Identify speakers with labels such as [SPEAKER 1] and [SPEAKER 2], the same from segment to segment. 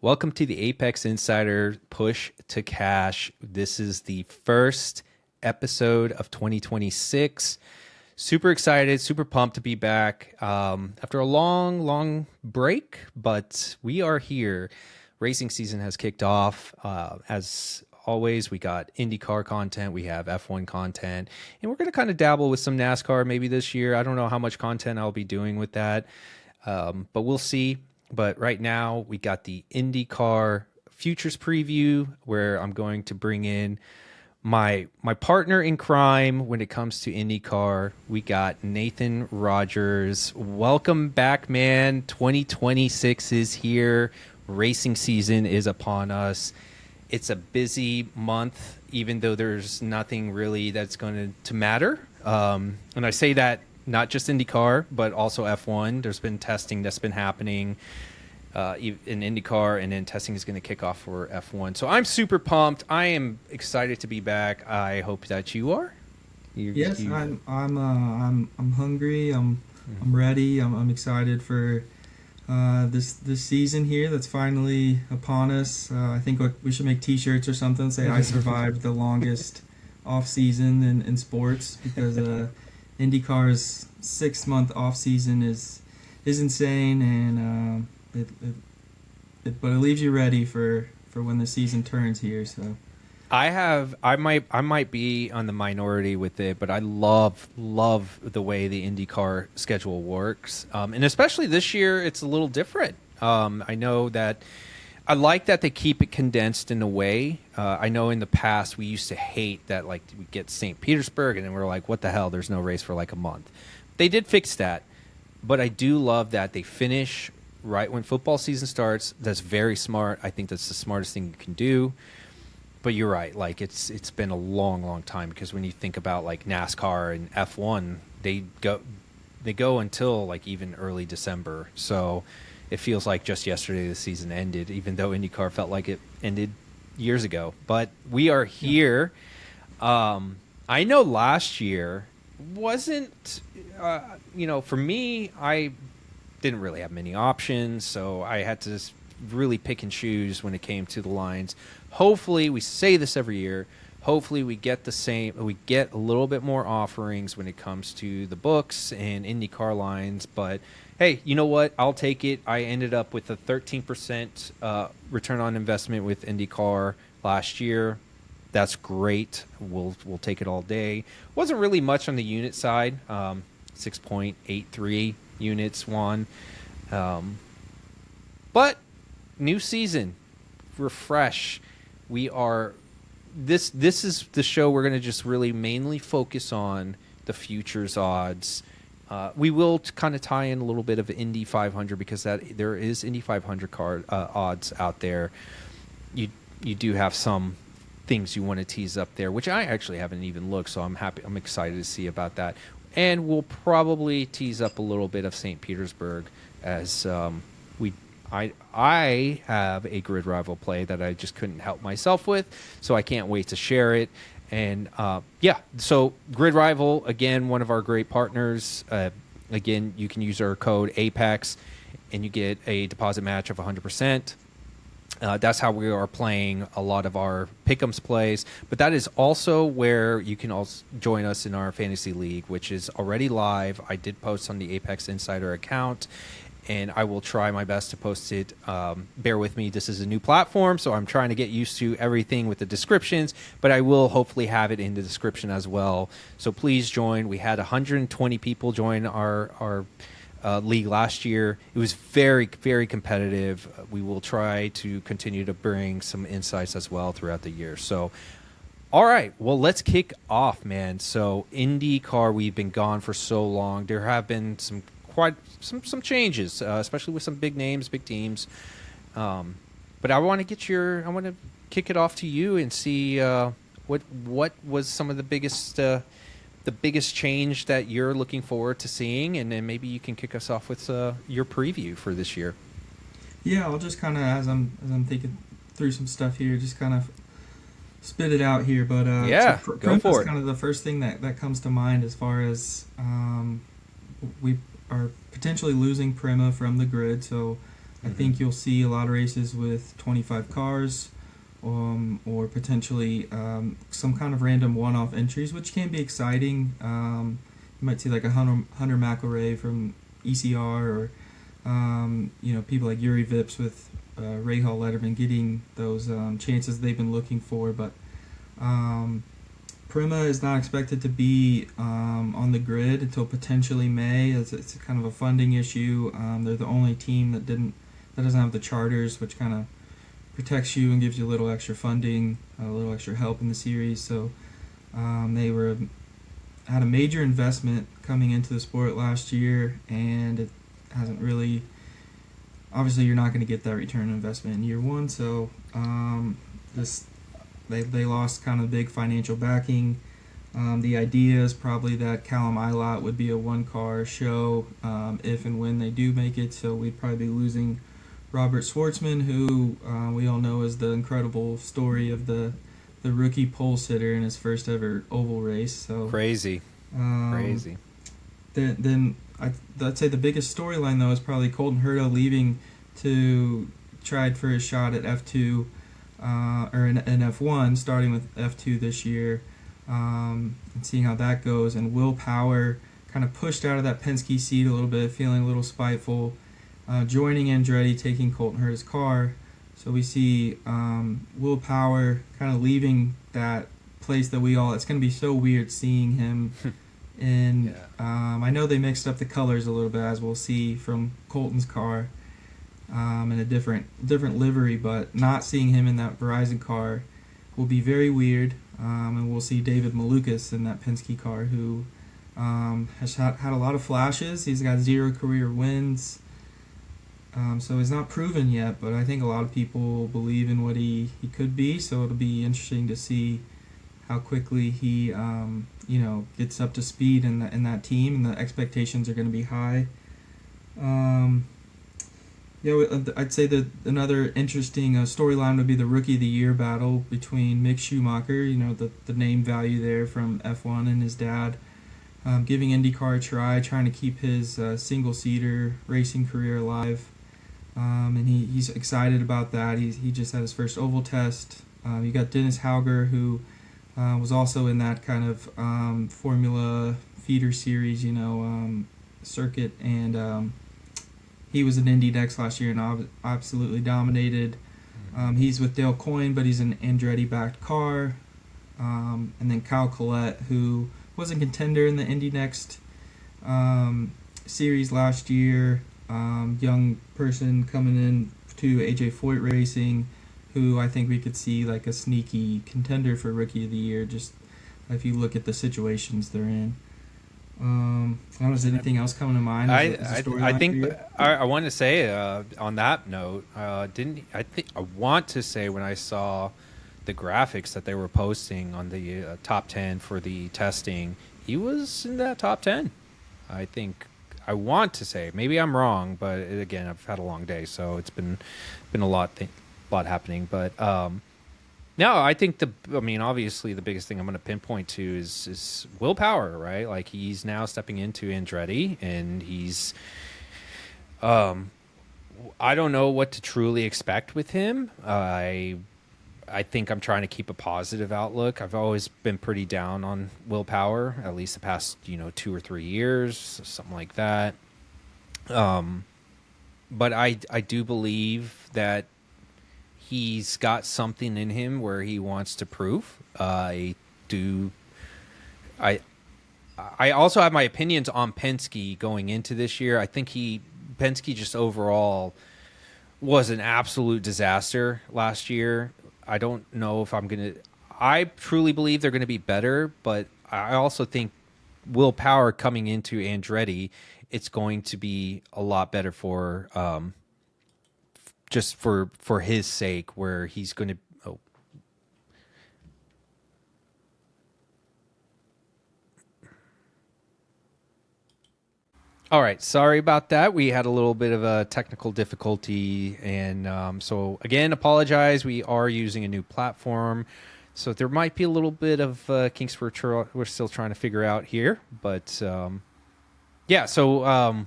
[SPEAKER 1] Welcome to the Apex Insider Push to Cash. This is the first episode of 2026. Super excited, super pumped to be back after a long break, but we are here. Racing season has kicked off. As always, we got IndyCar content, we have F1 content, and we're going to kind of dabble with some NASCAR maybe this year. I don't know how much content I'll be doing with that, but we'll see. But right now, we got the IndyCar Futures Preview, where I'm going to bring in my partner in crime when it comes to IndyCar. We got Nathan Rogers. Welcome back, man. 2026 is here. Racing season is upon us. It's a busy month, even though there's nothing really that's going to matter. And I say that not just IndyCar, but also F1. There's been testing that's been happening in IndyCar, and then testing is going to kick off for F1. So I'm super pumped. I am excited to be back. I hope that you are.
[SPEAKER 2] Yes, I'm hungry. I'm ready. I'm excited for this season here that's finally upon us. I think we should make T-shirts or something. Say I survived the longest off season in sports, because IndyCar's 6-month off season is insane, and but it leaves you ready for when the season turns here. So
[SPEAKER 1] I might be on the minority with it, but I love the way the IndyCar schedule works, and especially this year it's a little different. I know that I like that they keep it condensed in a way. I know in the past we used to hate that, like, we get St. Petersburg and then we're like, what the hell? There's no race for like a month. They did fix that, but I do love that they finish right when football season starts. That's very smart. I think that's the smartest thing you can do. But you're right. Like, it's been a long time, because when you think about like NASCAR and F1, they go until like even early December. So it feels like just yesterday the season ended, even though IndyCar felt like it ended years ago. But we are here. I know last year wasn't, for me, I didn't really have many options, so I had to really pick and choose when it came to the lines. Hopefully, we say this every year, hopefully we get a little bit more offerings when it comes to the books and IndyCar lines. But hey, you know what? I'll take it. I ended up with a 13% return on investment with IndyCar last year. That's great. We'll take it all day. Wasn't really much on the unit side. 6.83 units won. But new season, refresh. We are this is the show we're going to just really mainly focus on the futures odds. We will kind of tie in a little bit of Indy 500, because there is Indy 500 card odds out there. You do have some things you want to tease up there, which I actually haven't even looked, so I'm excited to see about that. And we'll probably tease up a little bit of St. Petersburg, as I have a GridRival play that I just couldn't help myself with, so I can't wait to share it. And so GridRival, again, one of our great partners. Again, you can use our code APEX, and you get a deposit match of 100%. That's how we are playing a lot of our pick'ems plays. But that is also where you can also join us in our fantasy league, which is already live. I did post on the Apex Insider account, and I will try my best to post it. Bear with me. This is a new platform, so I'm trying to get used to everything with the descriptions, but I will hopefully have it in the description as well. So please join. We had 120 people join our league last year. It was very competitive. We will try to continue to bring some insights as well throughout the year. So, all right, well, let's kick off, man. So IndyCar, we've been gone for so long. There have been some changes, especially with some big names, big teams. But I want to kick it off to you and see what was some of the biggest change that you're looking forward to seeing, and then maybe you can kick us off with your preview for this year.
[SPEAKER 2] yeah, I'll just kind of, as I'm thinking through some stuff here, just kind of spit it out here. But
[SPEAKER 1] Yeah, go for it.
[SPEAKER 2] Kind of the first thing that comes to mind, as far as we are potentially losing Prima from the grid. So I think you'll see a lot of races with 25 cars, or potentially some kind of random one-off entries, which can be exciting. You might see like a Hunter McElroy from ECR, or people like Yuri Vips with Rahal Letterman getting those chances they've been looking for. But Prima is not expected to be on the grid until potentially May. It's kind of a funding issue. They're the only team that doesn't have the charters, which kind of protects you and gives you a little extra funding, a little extra help in the series. So they had a major investment coming into the sport last year, and it hasn't really. Obviously, you're not going to get that return on investment in year one. So they lost kind of big financial backing. The idea is probably that Callum Ilott would be a one-car show if and when they do make it. So we'd probably be losing Robert Schwartzman, who we all know is the incredible story of the rookie pole sitter in his first ever oval race. So
[SPEAKER 1] crazy.
[SPEAKER 2] Then I'd say the biggest storyline though is probably Colton Herta leaving to try for his shot at F2 or in F1, starting with F2 this year, and seeing how that goes. And Will Power kind of pushed out of that Penske seat a little bit, feeling a little spiteful, joining Andretti, taking Colton Herta's car. So we see Will Power kind of leaving that place that it's going to be so weird seeing him in. I know they mixed up the colors a little bit, as we'll see from Colton's car, in a different livery, but not seeing him in that Verizon car will be very weird. And we'll see David Malukas in that Penske car, who has had a lot of flashes. He's got 0 career wins. So he's not proven yet, but I think a lot of people believe in what he could be. So it'll be interesting to see how quickly he gets up to speed in that team, and the expectations are going to be high. I'd say that another interesting storyline would be the Rookie of the Year battle between Mick Schumacher, the name value there from F1, and his dad, giving IndyCar a try, trying to keep his single-seater racing career alive. And he's excited about that. He just had his first oval test. You got Dennis Hauger, who was also in that kind of Formula feeder series, circuit, and he was in Indy Next last year and absolutely dominated. He's with Dale Coyne, but he's an Andretti-backed car. And then Kyle Collette, who was a contender in the Indy Next series last year. Young person coming in to AJ Foyt Racing, who I think we could see like a sneaky contender for Rookie of the Year, just if you look at the situations they're in. I don't know, is anything else coming to mind?
[SPEAKER 1] I think I want to say on that note, I want to say when I saw the graphics that they were posting on the top 10 for the testing, he was in that top 10. I want to say, maybe I'm wrong, but again, I've had a long day, so it's been a lot happening. But no, I think obviously the biggest thing I'm going to pinpoint to is Will Power, right? Like, he's now stepping into Andretti, and he's I don't know what to truly expect with him. I think I'm trying to keep a positive outlook. I've always been pretty down on Will Power, at least the past 2 or 3 years, something like that. But I do believe that he's got something in him where he wants to prove. I also have my opinions on Penske going into this year. I think Penske just overall was an absolute disaster last year. I don't know if I truly believe they're going to be better, but I also think Will Power coming into Andretti, it's going to be a lot better for just for his sake, where he's going to. Oh. All right, sorry about that. We had a little bit of a technical difficulty, and so again, apologize. We are using a new platform, so there might be a little bit of kinks we're still trying to figure out here. But yeah, so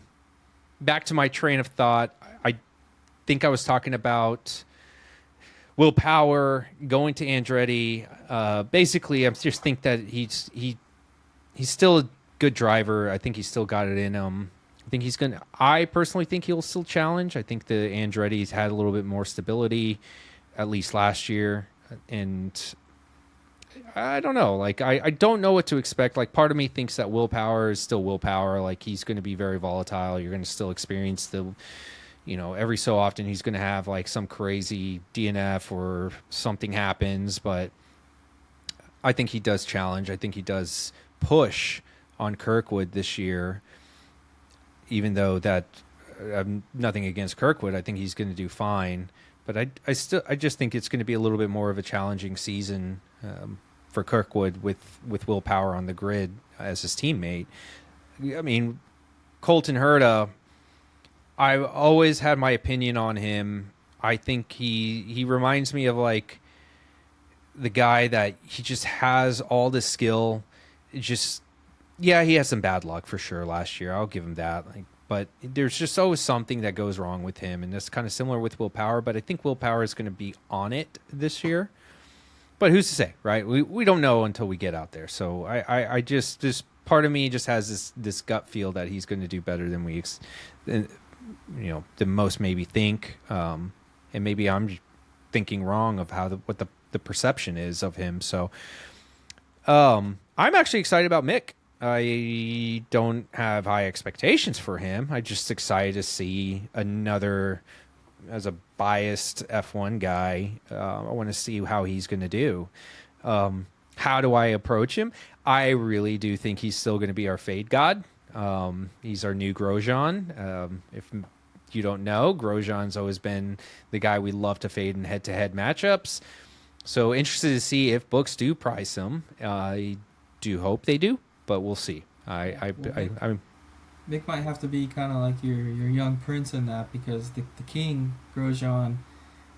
[SPEAKER 1] back to my train of thought. think I was talking about Will Power going to Andretti. Basically, I just think that he's still a good driver. I think he's still got it in him. I think he's gonna. I personally think he'll still challenge. I think the Andretti's had a little bit more stability, at least last year, and I don't know. Like I don't know what to expect. Like part of me thinks that Will Power is still Will Power. Like he's going to be very volatile. You're going to still experience the, every so often he's going to have like some crazy DNF or something happens. But I think he does challenge. I think he does push on Kirkwood this year. Even though that nothing against Kirkwood, I think he's going to do fine. But I just think it's going to be a little bit more of a challenging season for Kirkwood with Will Power on the grid as his teammate. I mean, Colton Herta, I've always had my opinion on him. I think he reminds me of like the guy that he just has all the skill. Yeah, he had some bad luck for sure last year. I'll give him that. But there's just always something that goes wrong with him, and that's kind of similar with Will Power. But I think Will Power is going to be on it this year. But who's to say, right? We don't know until we get out there. So I just this part of me just has this gut feel that he's going to do better than than most maybe think, and maybe I'm thinking wrong of what the perception is of him. So I'm actually excited about Mick. I don't have high expectations for him. I'm just excited to see another, as a biased F1 guy, I want to see how he's going to do. How do I approach him? I really do think he's still going to be our fade god. He's our new Grosjean. If you don't know, Grosjean's always been the guy we love to fade in head-to-head matchups. So interested to see if books do price him. I do hope they do. But we'll see.
[SPEAKER 2] Mick might have to be kind of like your young prince in that, because the king Grosjean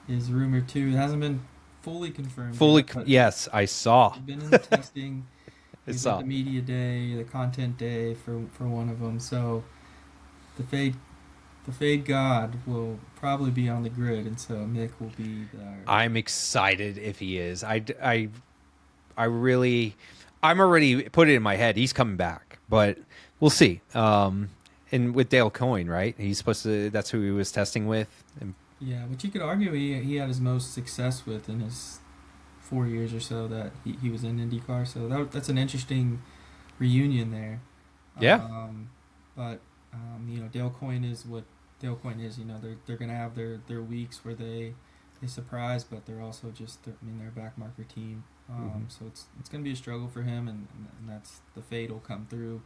[SPEAKER 2] is rumored too. It hasn't been fully confirmed.
[SPEAKER 1] Yes, I saw.
[SPEAKER 2] He's been in the testing. He's at the media day, the content day for one of them. So the fade god will probably be on the grid, and so Mick will be there.
[SPEAKER 1] I'm excited if he is. I'm already put it in my head. He's coming back, but we'll see. And with Dale Coyne, right? He's supposed to. That's who he was testing with.
[SPEAKER 2] Yeah, but you could argue he had his most success with in his 4 years or so that he was in IndyCar. So that's an interesting reunion there.
[SPEAKER 1] Yeah.
[SPEAKER 2] But Dale Coyne is what Dale Coyne is. They're gonna have their weeks where they surprise, but they're also they're a back marker team. So it's going to be a struggle for him, and that's the fade will come through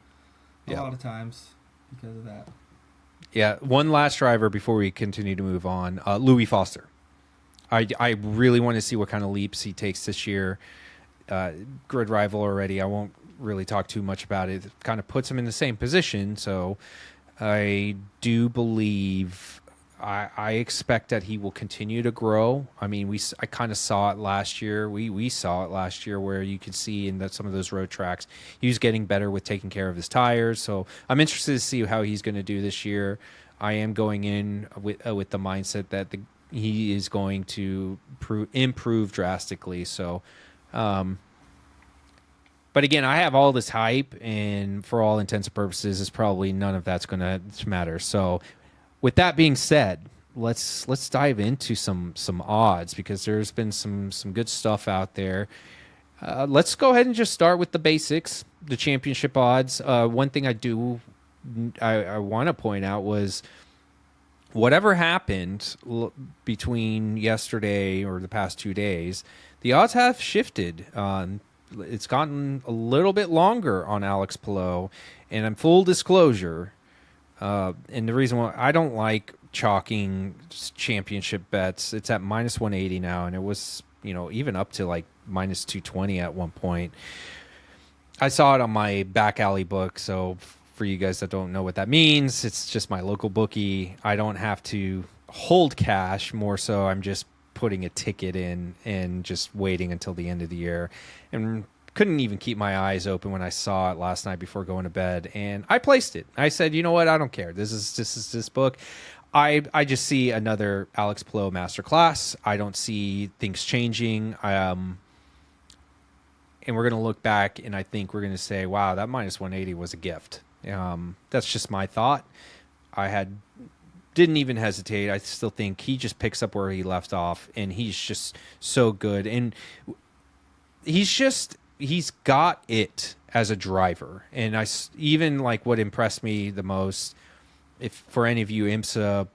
[SPEAKER 2] a lot of times because of that.
[SPEAKER 1] Yeah, one last driver before we continue to move on. Louis Foster. I really want to see what kind of leaps he takes this year. GridRival already. I won't really talk too much about it. It kind of puts him in the same position. So I do believe. I expect that he will continue to grow. I mean, I kind of saw it last year. We saw it last year where you could see in some of those road tracks, he was getting better with taking care of his tires. So I'm interested to see how he's going to do this year. I am going in with the mindset that he is going to improve drastically. So, but again, I have all this hype, and for all intents and purposes, it's probably none of that's going to matter. So, with that being said, let's dive into some odds, because there's been some good stuff out there. Let's go ahead and just start with the basics, the championship odds. One thing I want to point out was whatever happened between yesterday or the past 2 days, the odds have shifted. It's gotten a little bit longer on Alex Palou, and in full disclosure. And the reason why I don't like chalking championship bets, it's at minus 180 now, and it was, even up to like minus 220 at one point. I saw it on my back alley book, so for you guys that don't know what that means, it's just my local bookie. I don't have to hold cash, more so I'm just putting a ticket in and just waiting until the end of the year. And couldn't even keep my eyes open when I saw it last night before going to bed, and I placed it. I said, you know what? I don't care. This is this book. I just see another Alex Palou masterclass. I don't see things changing. And we're going to look back, and I think we're going to say, wow, that minus 180 was a gift. That's just my thought. Didn't even hesitate. I still think he just picks up where he left off, and he's just so good. And he's got it as a driver. And even like what impressed me the most, if for any of you IMSA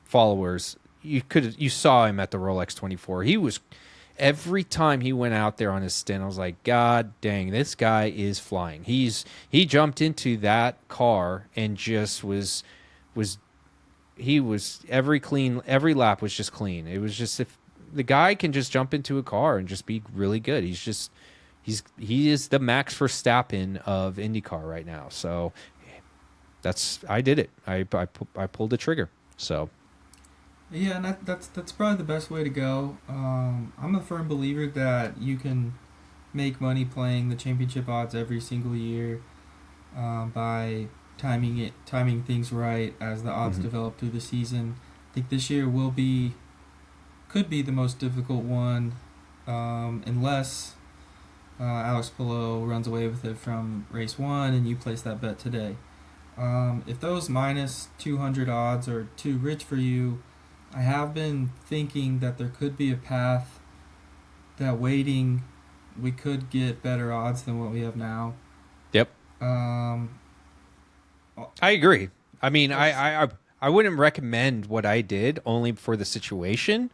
[SPEAKER 1] followers, you saw him at the Rolex 24. He was, every time he went out there on his stint, I was like, God dang, this guy is flying. He jumped into that car and just was every lap was just clean. It was just, if the guy can just jump into a car and just be really good, he is the Max Verstappen of IndyCar right now. So I did it. I pulled the trigger. So
[SPEAKER 2] Yeah, and that's probably the best way to go. I'm a firm believer that you can make money playing the championship odds every single year by timing things right as the odds develop through the season. I think this year could be the most difficult one, unless Alex Palou runs away with it from race 1 and you place that bet today. If those minus 200 odds are too rich for you, I have been thinking that there could be a path that waiting we could get better odds than what we have now.
[SPEAKER 1] Yep. I agree. I mean, I wouldn't recommend what I did only for the situation.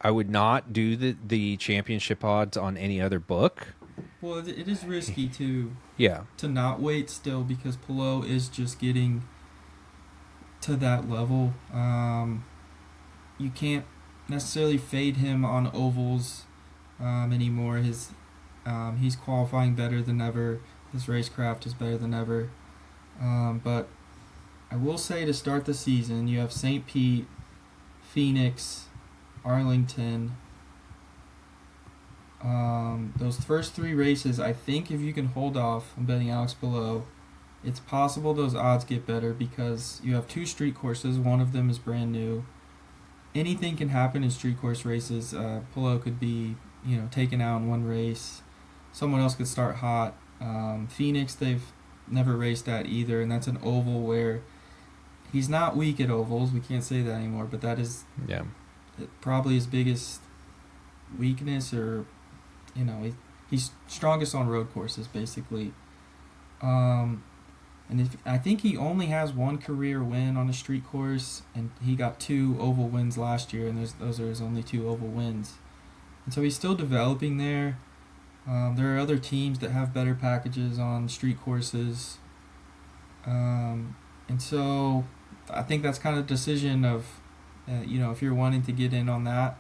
[SPEAKER 1] I would not do the championship odds on any other book.
[SPEAKER 2] Well, it is risky to
[SPEAKER 1] to
[SPEAKER 2] not wait still, because Palou is just getting to that level. You can't necessarily fade him on ovals anymore. He's qualifying better than ever. His racecraft is better than ever. But I will say, to start the season, you have St. Pete, Phoenix, Arlington. Those first 3 races, I think if you can hold off, I'm betting Alex Palou, it's possible those odds get better because you have 2 street courses. One of them is brand new. Anything can happen in street course races. Palou could be, taken out in one race. Someone else could start hot. Phoenix, they've never raced at either, and that's an oval where he's not weak at ovals. We can't say that anymore, but that is probably his biggest weakness, or he's strongest on road courses basically. And I think he only has 1 career win on a street course, and he got 2 oval wins last year, and those are his only 2 oval wins. And so he's still developing there. There are other teams that have better packages on street courses. And so I think that's kind of a decision of, if you're wanting to get in on that,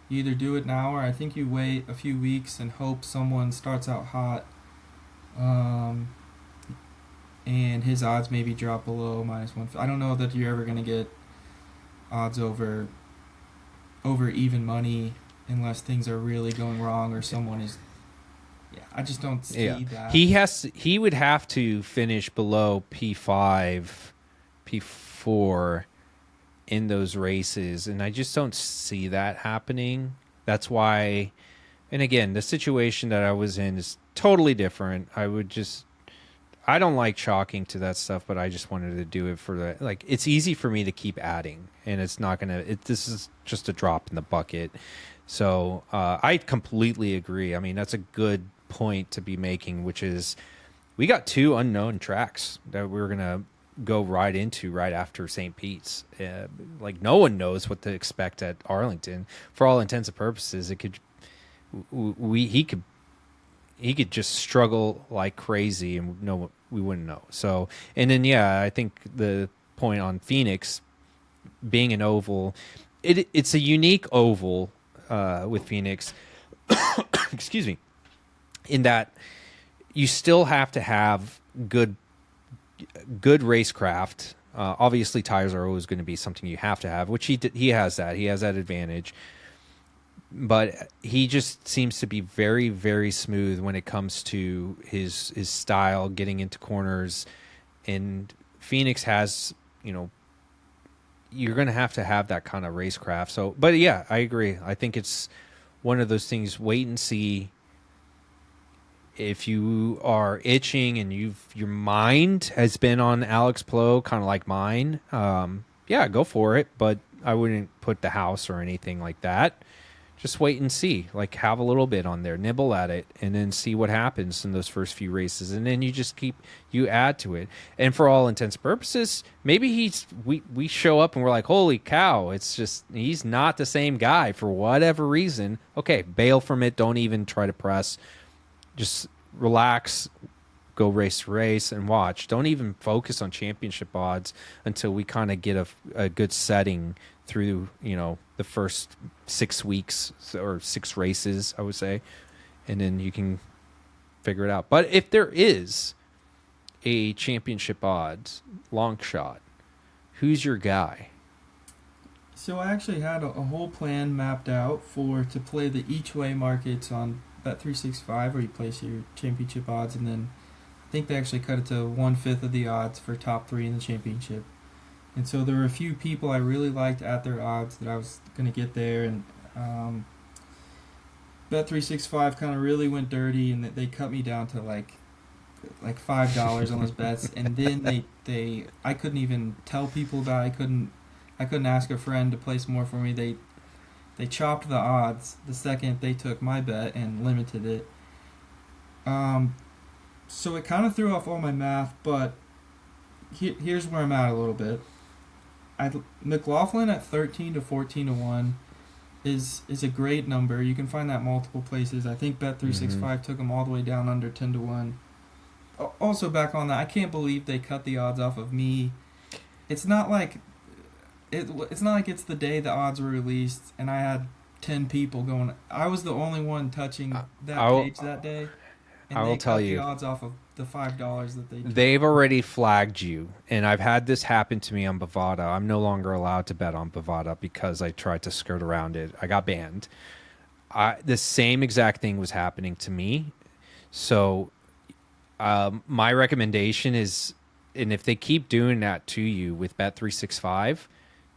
[SPEAKER 2] you either do it now, or I think you wait a few weeks and hope someone starts out hot. And his odds maybe drop below minus 1. I don't know that you're ever going to get odds over even money unless things are really going wrong or someone is. Yeah, I just don't see that.
[SPEAKER 1] He would have to finish below P5, P4 in those races, and I just don't see that happening. That's why, and again, the situation that I was in is totally different. I don't like chalking to that stuff, but I just wanted to do it for the, like, it's easy for me to keep adding, and it's not going to, this is just a drop in the bucket. So I completely agree. I mean, that's a good point to be making, which is we got 2 unknown tracks that we're going to go right into right after St. Pete's. Like, no one knows what to expect at Arlington. For all intents and purposes, he could just struggle like crazy, and we wouldn't know. So, and then I think the point on Phoenix being an oval, it's a unique oval with Phoenix. Excuse me. In that you still have to have good racecraft. Obviously, tires are always going to be something you have to have, which he has that. He has that advantage. But he just seems to be very, very smooth when it comes to his style, getting into corners. And Phoenix has, you're going to have that kind of racecraft. So, but yeah, I agree. I think it's one of those things. Wait and see. If you are itching and your mind has been on Alex Plo, kind of like mine, yeah, go for it. But I wouldn't put the house or anything like that. Just wait and see. Like, have a little bit on there, nibble at it, and then see what happens in those first few races, and then you add to it. And for all intents and purposes, maybe we show up and we're like, holy cow! It's just he's not the same guy for whatever reason. Okay, bail from it. Don't even try to press. Just relax, go race to race, and watch. Don't even focus on championship odds until we kind of get a good setting through, the first 6 weeks or 6 races, I would say, and then you can figure it out. But if there is a championship odds long shot, who's your guy?
[SPEAKER 2] So I actually had a whole plan mapped out to play the each way markets on Bet365, where you place your championship odds, and then I think they actually cut it to 1/5 of the odds for top 3 in the championship. And so there were a few people I really liked at their odds that I was going to get there, and Bet365 kind of really went dirty, and they cut me down to like $5 on those bets, and then I couldn't even tell people that I couldn't ask a friend to place more for me. They chopped the odds the second they took my bet and limited it. So it kind of threw off all my math, but here's where I'm at a little bit. McLaughlin at 13 to 14 to 1 is a great number. You can find that multiple places. I think Bet365 took him all the way down under 10 to 1. Also, back on that, I can't believe they cut the odds off of me. It's not like it's the day the odds were released and I had 10 people going. I was the only one touching that page that day. And
[SPEAKER 1] I will tell you,
[SPEAKER 2] the odds off of the $5 that they took.
[SPEAKER 1] They've already flagged you, and I've had this happen to me on Bovada. I'm no longer allowed to bet on Bovada because I tried to skirt around it. I got banned. The same exact thing was happening to me. So my recommendation is, and if they keep doing that to you with Bet365,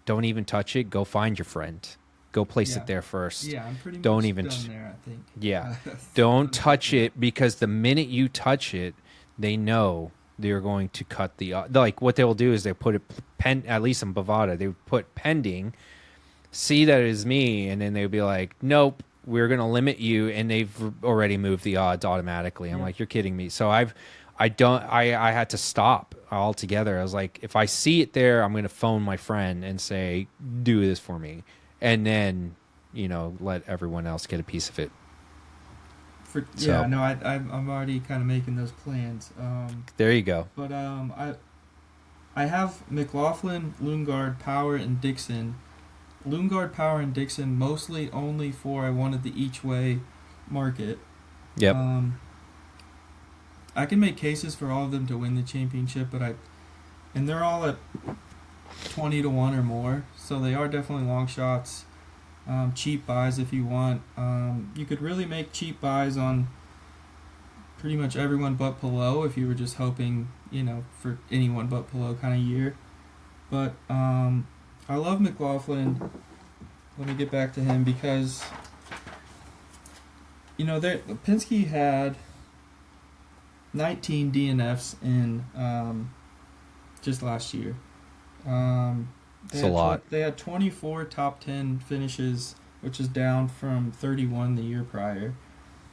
[SPEAKER 1] don't even touch it. Go find your friend. Go place it there first.
[SPEAKER 2] Yeah, I'm pretty
[SPEAKER 1] don't
[SPEAKER 2] much
[SPEAKER 1] even
[SPEAKER 2] done there, I think.
[SPEAKER 1] Yeah. Don't touch it, because the minute you touch it, they know they're going to cut the like what they will do is they put it at least in Bovada, they would put pending, see that it is me, and then they'd be like, nope, we're going to limit you, and they've already moved the odds automatically. I'm like, you're kidding me. So I had to stop altogether. I was like, if I see it there, I'm going to phone my friend and say, do this for me. And then, let everyone else get a piece of it.
[SPEAKER 2] I'm already kind of making those plans.
[SPEAKER 1] There you go.
[SPEAKER 2] But I have McLaughlin, Lundgaard, Power, and Dixon. Lundgaard, Power, and Dixon mostly only for I wanted the each way market.
[SPEAKER 1] Yep.
[SPEAKER 2] I can make cases for all of them to win the championship, and they're all at 20 to 1 or more, so they are definitely long shots. Cheap buys if you want. You could really make cheap buys on pretty much everyone but Palou if you were just hoping, for anyone but Palou kind of year. But I love McLaughlin. Let me get back to him because, Penske had 19 DNFs in just last year.
[SPEAKER 1] It's a lot.
[SPEAKER 2] They had 24 top 10 finishes, which is down from 31 the year prior.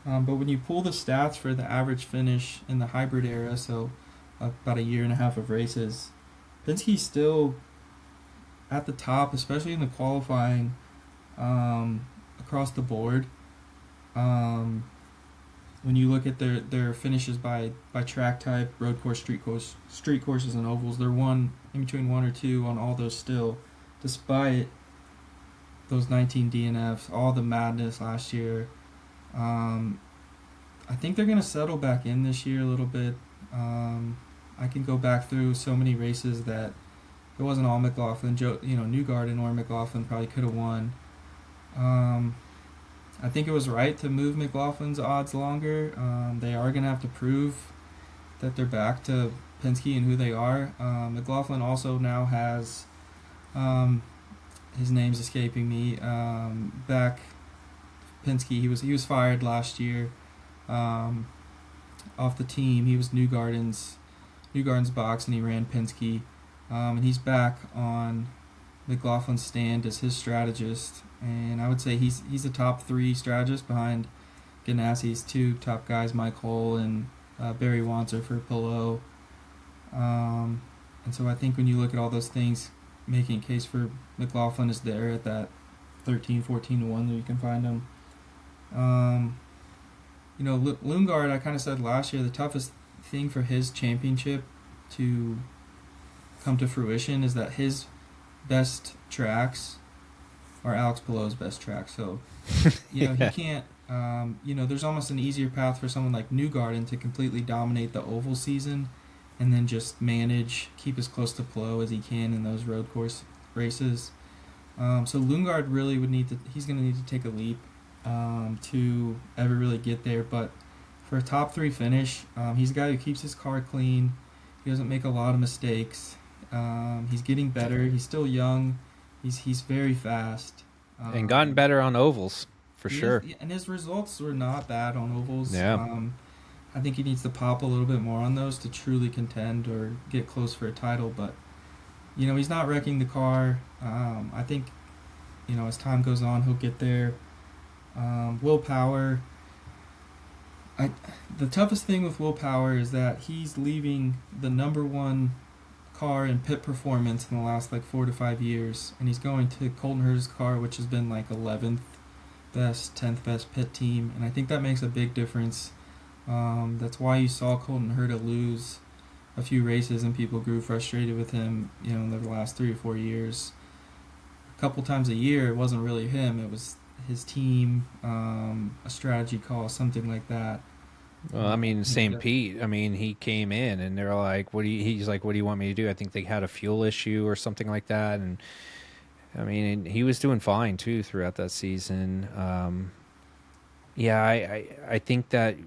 [SPEAKER 2] But when you pull the stats for the average finish in the hybrid era, so about a year and a half of races, Penske's still at the top, especially in the qualifying, across the board. When you look at their finishes by track type, road course, street courses, and ovals, they're in between 1 or 2 on all those still, despite those 19 DNFs, all the madness last year. I think they're going to settle back in this year a little bit. I can go back through so many races that it wasn't all McLaughlin. Newgarden or McLaughlin probably could have won. I think it was right to move McLaughlin's odds longer. They are going to have to prove that they're back to Penske and who they are. McLaughlin also now has his name's escaping me. Back Penske, he was fired last year off the team. He was Newgarden's box, and he ran Penske. And he's back on McLaughlin's stand as his strategist, and I would say he's a top 3 strategist behind Ganassi's 2 top guys, Mike Hull and Barry Wanzer for Pillow. And so I think when you look at all those things, making a case for McLaughlin is there at that 13, 14 to 1 that you can find him. Lundgaard, I kind of said last year, the toughest thing for his championship to come to fruition is that his best tracks are Alex Pillow's best tracks. So, he can't, there's almost an easier path for someone like Newgarden to completely dominate the oval season and then just keep as close to Pillow as he can in those road course races. So Lundgaard really he's going to need to take a leap to ever really get there. But for a top 3 finish, he's a guy who keeps his car clean. He doesn't make a lot of mistakes. He's getting better. He's still young. He's very fast.
[SPEAKER 1] And gotten better on ovals, for sure.
[SPEAKER 2] And his results were not bad on ovals.
[SPEAKER 1] Yeah.
[SPEAKER 2] I think he needs to pop a little bit more on those to truly contend or get close for a title. But, he's not wrecking the car. I think, as time goes on, he'll get there. Will Power. The toughest thing with Will Power is that he's leaving the number 1 car in pit performance in the last 4 to 5 years, and he's going to Colton Herta's car, which has been 11th best, 10th best pit team, and I think that makes a big difference. That's why you saw Colton Herta lose a few races, and people grew frustrated with him, in the last 3 or 4 years. A couple times a year, it wasn't really him; it was his team, a strategy call, something like that.
[SPEAKER 1] Well, St. Pete, he came in and they're like, he's like, what do you want me to do? I think they had a fuel issue or something like that. And he was doing fine too throughout that season. I think that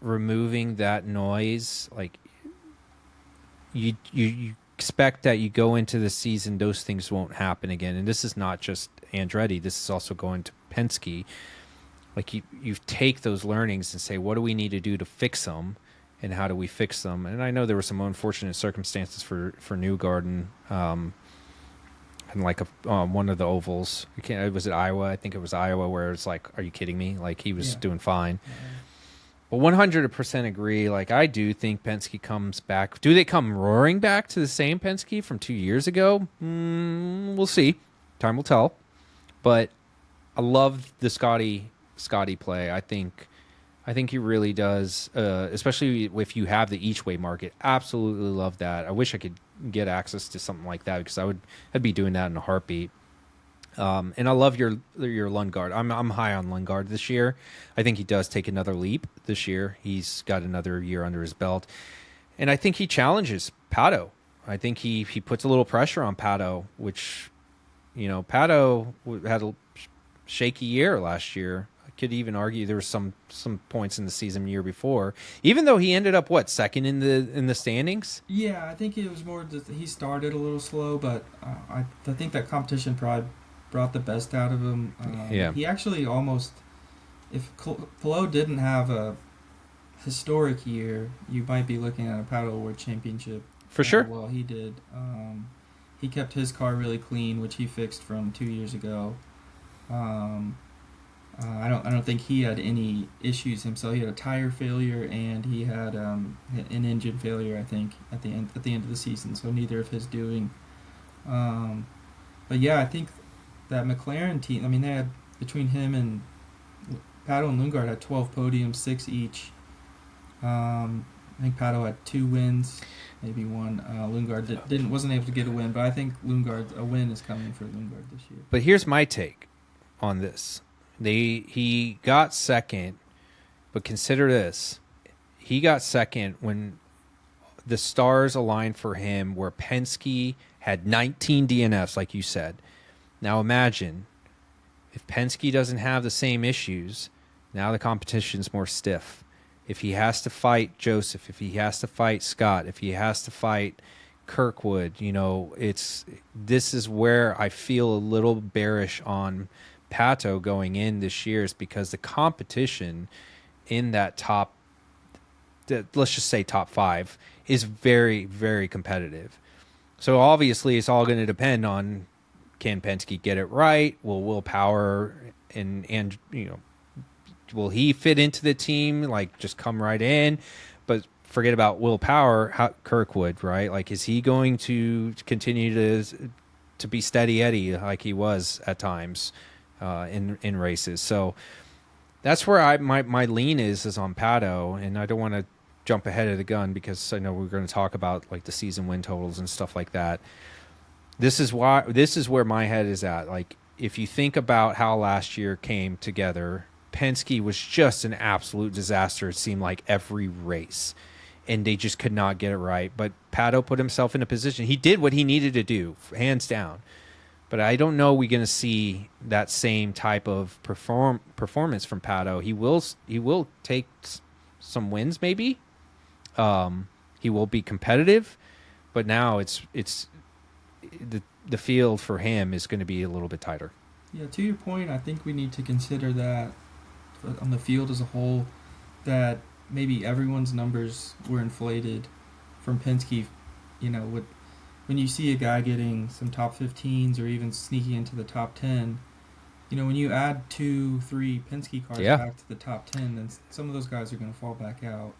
[SPEAKER 1] removing that noise, you expect that you go into the season, those things won't happen again. And this is not just Andretti. This is also going to Penske. You take those learnings and say, what do we need to do to fix them, and how do we fix them? And I know there were some unfortunate circumstances for Newgarden, and one of the ovals. Was it Iowa? I think it was Iowa, where it's like, are you kidding me? He was doing fine. Yeah. But 100% agree. I do think Penske comes back. Do they come roaring back to the same Penske from 2 years ago? We'll see. Time will tell. But I love the Scotty play. I think he really does, especially if you have the each way market. Absolutely love that. I wish I could get access to something like that, because I'd be doing that in a heartbeat. And I love your Lundgaard. I'm high on Lundgaard this year. I think he does take another leap this year. He's got another year under his belt, and I think he challenges Pato. I think he puts a little pressure on Pato, which Pato had a shaky year last year. Could even argue there were some points in the season year before, even though he ended up second in the standings.
[SPEAKER 2] Yeah, I think it was more that he started a little slow, but I think that competition probably brought the best out of him. He actually almost, if Pillow didn't have a historic year, you might be looking at a Paddle World Championship.
[SPEAKER 1] For sure.
[SPEAKER 2] Well, he did. He kept his car really clean, which he fixed from 2 years ago. I don't think he had any issues himself. He had a tire failure and he had an engine failure, I think, at the end of the season. So neither of his doing. But yeah, I think that McLaren team. They had, between him and Pato and Lundgaard, had 12 podiums, 6 each. I think Pato had 2 wins, maybe 1. Lundgaard wasn't able to get a win, but I think a win is coming for Lundgaard this year.
[SPEAKER 1] But here's my take on this. He got second, but consider this. He got second when the stars aligned for him, where Penske had 19 DNFs, like you said. Now imagine if Penske doesn't have the same issues, now the competition's more stiff. If he has to fight Joseph, if he has to fight Scott, if he has to fight Kirkwood, this is where I feel a little bearish on Pato going in this year, is because the competition in that let's just say top 5, is very, very competitive. So obviously it's all going to depend on, can Penske get it right? Will Power and will he fit into the team, like just come right in? But forget about Will Power, Kirkwood, right? Like, is he going to continue to be steady Eddie like he was at times in races? So that's where my lean is on Pato, and I don't want to jump ahead of the gun because I know we're going to talk about like the season win totals and stuff like that. This is where my head is at. Like, if you think about how last year came together, Penske was just an absolute disaster. It seemed like every race, and they just could not get it right. But Pato put himself in a position. He did what he needed to do, hands down. But I don't know we're going to see that same type of performance from Pato. He will take some wins, maybe. He will be competitive, but now it's the field for him is going to be a little bit tighter.
[SPEAKER 2] Yeah, to your point, I think we need to consider that on the field as a whole, that maybe everyone's numbers were inflated from Penske. When you see a guy getting some top 15s or even sneaking into the top 10, when you add 2-3 Penske cars back to the top 10, then some of those guys are going to fall back out.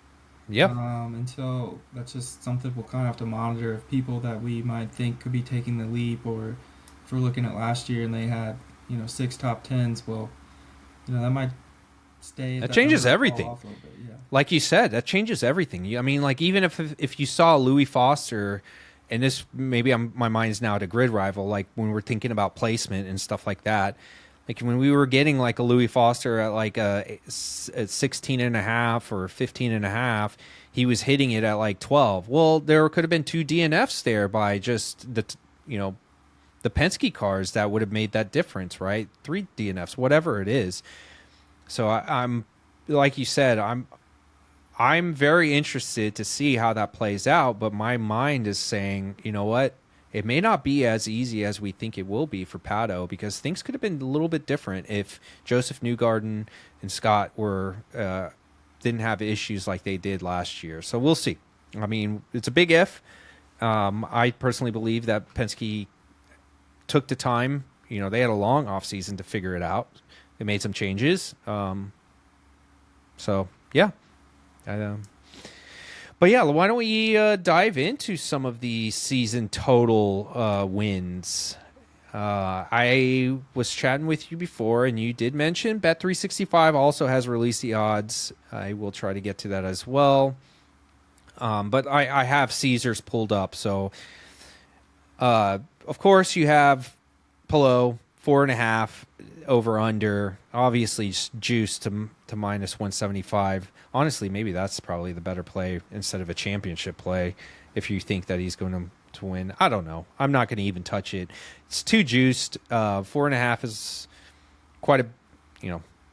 [SPEAKER 1] Yep.
[SPEAKER 2] And so that's just something we'll kind of have to monitor, of people that we might think could be taking the leap, or if we're looking at last year and they had 6 top 10s, well, that might stay.
[SPEAKER 1] That changes everything. Like you said, that changes everything. I mean, like, even if you saw Louis Foster, and this maybe my mind's now to GridRival, like when we're thinking about placement and stuff like that. Like when we were getting like a Louis Foster at like a 16 and a half or 15 and a half, he was hitting it at like 12. Well, there could have been 2 DNFs there by just the Penske cars that would have made that difference, right? 3 DNFs, whatever it is. So I'm like you said, I'm very interested to see how that plays out, but my mind is saying, you know what? It may not be as easy as we think it will be for Pato, because things could have been a little bit different if Joseph Newgarden and Scott didn't have issues like they did last year. So we'll see. I mean, it's a big if. I personally believe that Penske took the time. They had a long offseason to figure it out. They made some changes. So, yeah. But yeah, why don't we dive into some of the season total wins? I was chatting with you before, and you did mention Bet365 also has released the odds. I will try to get to that as well. But I have Caesars pulled up. So, of course, you have Pelot, 4.5 over under. Obviously, juiced to minus 175. Honestly, maybe that's probably the better play instead of a championship play if you think that he's going to win. I don't know. I'm not going to even touch it. It's too juiced. 4.5 is quite a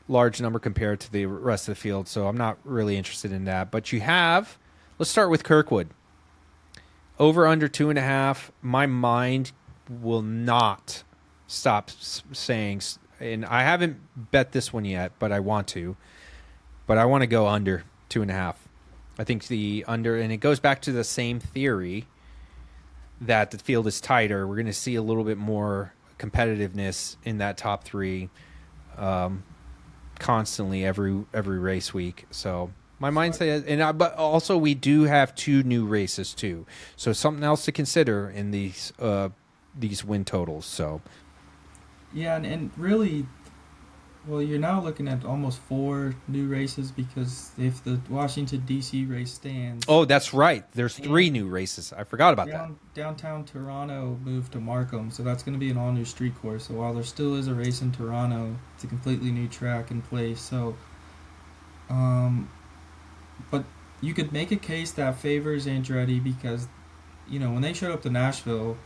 [SPEAKER 1] large number compared to the rest of the field, so I'm not really interested in that. But you have, let's start with Kirkwood. Over under 2.5. My mind will not stop saying, and I haven't bet this one yet, but I want to. But I want to go under 2.5. I think the under, and it goes back to the same theory that the field is tighter. We're going to see a little bit more competitiveness in that top 3 constantly every race week. So my mind says, but also we do have 2 new races too. So something else to consider in these win totals. So
[SPEAKER 2] yeah, and really, well, you're now looking at almost 4 new races, because if the Washington, D.C. race stands...
[SPEAKER 1] Oh, that's right. There's 3 new races. I forgot about that.
[SPEAKER 2] Downtown Toronto moved to Markham, so that's going to be an all-new street course. So while there still is a race in Toronto, it's a completely new track in place. So, but you could make a case that favors Andretti, because, when they showed up to Nashville,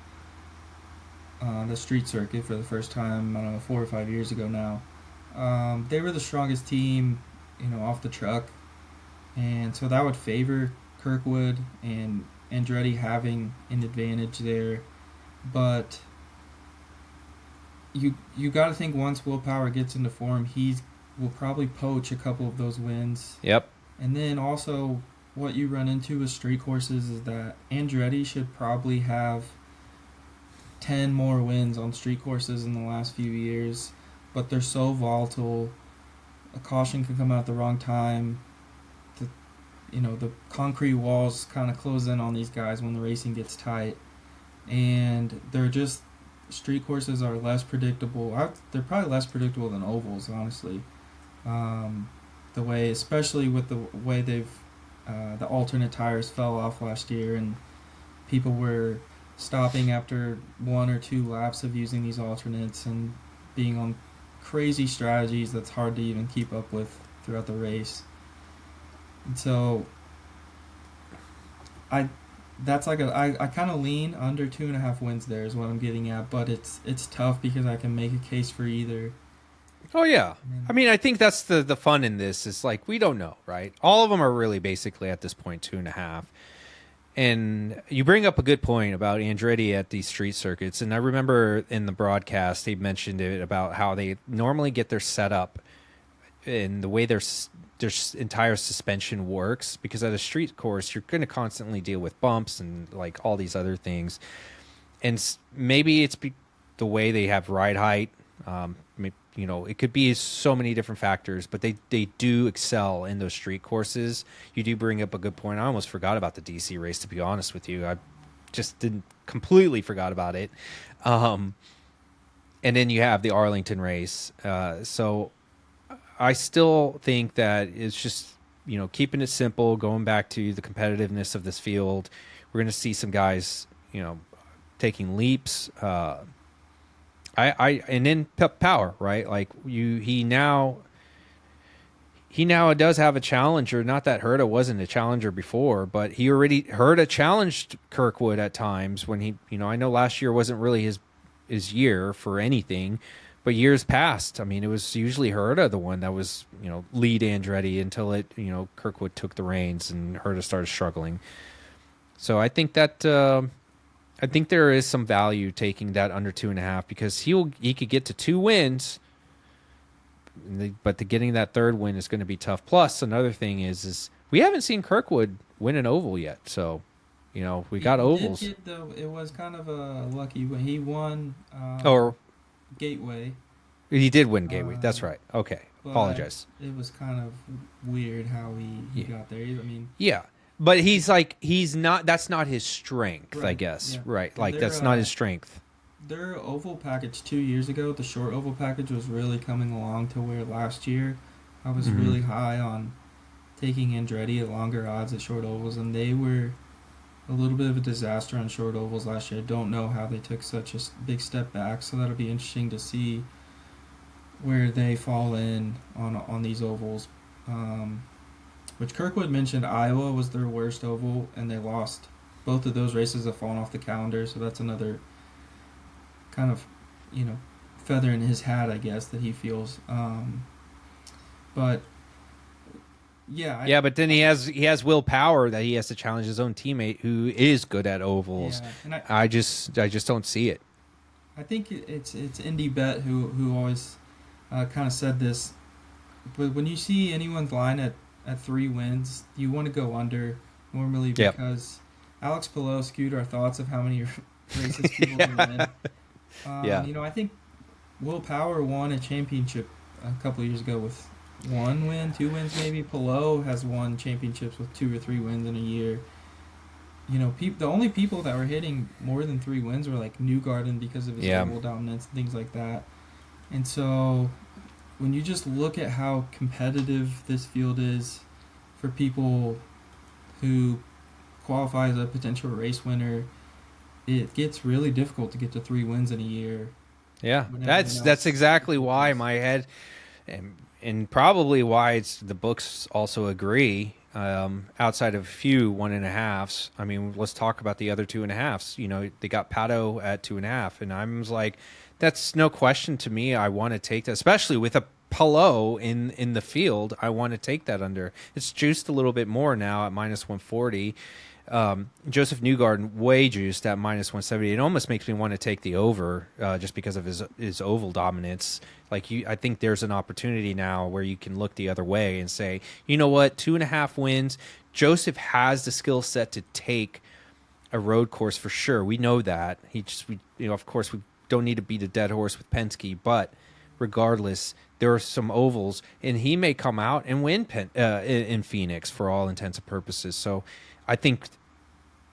[SPEAKER 2] the street circuit for the first time, I don't know, 4 or 5 years ago now, they were the strongest team, off the truck, and so that would favor Kirkwood. And Andretti having an advantage there, but you got to think once Will Power gets into form, he will probably poach a couple of those wins.
[SPEAKER 1] Yep.
[SPEAKER 2] And then also, what you run into with street courses is that Andretti should probably have 10 more wins on street courses in the last few years, but they're so volatile. A caution can come out at the wrong time. The concrete walls kind of close in on these guys when the racing gets tight, and they're just street courses are less predictable. They're probably less predictable than ovals, honestly. Especially with the way the alternate tires fell off last year, and people were stopping after 1 or 2 laps of using these alternates and being on crazy strategies that's hard to even keep up with throughout the race. And so I kind of lean under 2.5 wins there is what I'm getting at, but it's tough because I can make a case for either.
[SPEAKER 1] Oh yeah, I mean I think that's the fun in this is like we don't know, right? All of them are really basically at this point 2.5. And you bring up a good point about Andretti at these street circuits, and I remember in the broadcast they mentioned it about how they normally get their setup and the way their entire suspension works, because at a street course you're going to constantly deal with bumps and like all these other things, and maybe it's the way they have ride height. It could be so many different factors, but they do excel in those street courses. You do bring up a good point. I almost forgot about the DC race, to be honest with you. I just completely forgot about it. And then you have the Arlington race. So I still think that it's just, keeping it simple, going back to the competitiveness of this field. We're going to see some guys, taking leaps. And then Power, right? Like he now does have a challenger. Not that Herta wasn't a challenger before, but Herta challenged Kirkwood at times when he, I know last year wasn't really his year for anything, but years past, I mean, it was usually Herta the one that was, lead Andretti until Kirkwood took the reins and Herta started struggling. So I think that. I think there is some value taking that under 2.5 because he could get to 2 wins, but getting that third win is going to be tough. Plus, another thing is we haven't seen Kirkwood win an oval yet, so we got ovals.
[SPEAKER 2] It was kind of a lucky when he won. Gateway.
[SPEAKER 1] He did win Gateway. That's right. Okay, apologize.
[SPEAKER 2] It was kind of weird how he got there. I mean,
[SPEAKER 1] yeah. But he's not. That's not his strength,
[SPEAKER 2] right,
[SPEAKER 1] I guess.
[SPEAKER 2] Yeah.
[SPEAKER 1] Right? Like that's not his strength.
[SPEAKER 2] Their oval package 2 years ago, the short oval package was really coming along to where last year I was really high on taking Andretti at longer odds at short ovals, and they were a little bit of a disaster on short ovals last year. I don't know how they took such a big step back, so that'll be interesting to see where they fall in on these ovals. Which Kirkwood mentioned Iowa was their worst oval, and they lost. Both of those races have fallen off the calendar, so that's another kind of, feather in his hat, I guess, that he feels. But yeah,
[SPEAKER 1] but then he has Will Power that he has to challenge his own teammate who is good at ovals. Yeah, and I just don't see it.
[SPEAKER 2] I think it's Indy Bet who always kind of said this, but when you see anyone's line at 3 wins, you want to go under normally because Alex Palou skewed our thoughts of how many races people can win. I think Will Power won a championship a couple of years ago with 1 win, 2 wins maybe. Palou has won championships with 2 or 3 wins in a year. The only people that were hitting more than 3 wins were like Newgarden because of his oval dominance and things like that. And so when you just look at how competitive this field is for people who qualify as a potential race winner, it gets really difficult to get to 3 wins in a year.
[SPEAKER 1] Yeah, that's exactly why my head, and probably why the books also agree. Outside of a few 1.5s, I mean, let's talk about the other 2.5s. They got Pato at 2.5, and I'm like, that's no question to me. I want to take that, especially with a Palou in the field. I want to take that under. It's juiced a little bit more now at -140. Joseph Newgarden way juiced at -170. It almost makes me want to take the over just because of his oval dominance. I think there's an opportunity now where you can look the other way and say, you know what, 2.5 wins. Joseph has the skill set to take a road course for sure. We know that. Of course, we don't need to beat a dead horse with Penske, but regardless, there are some ovals, and he may come out and win in Phoenix for all intents and purposes. So I think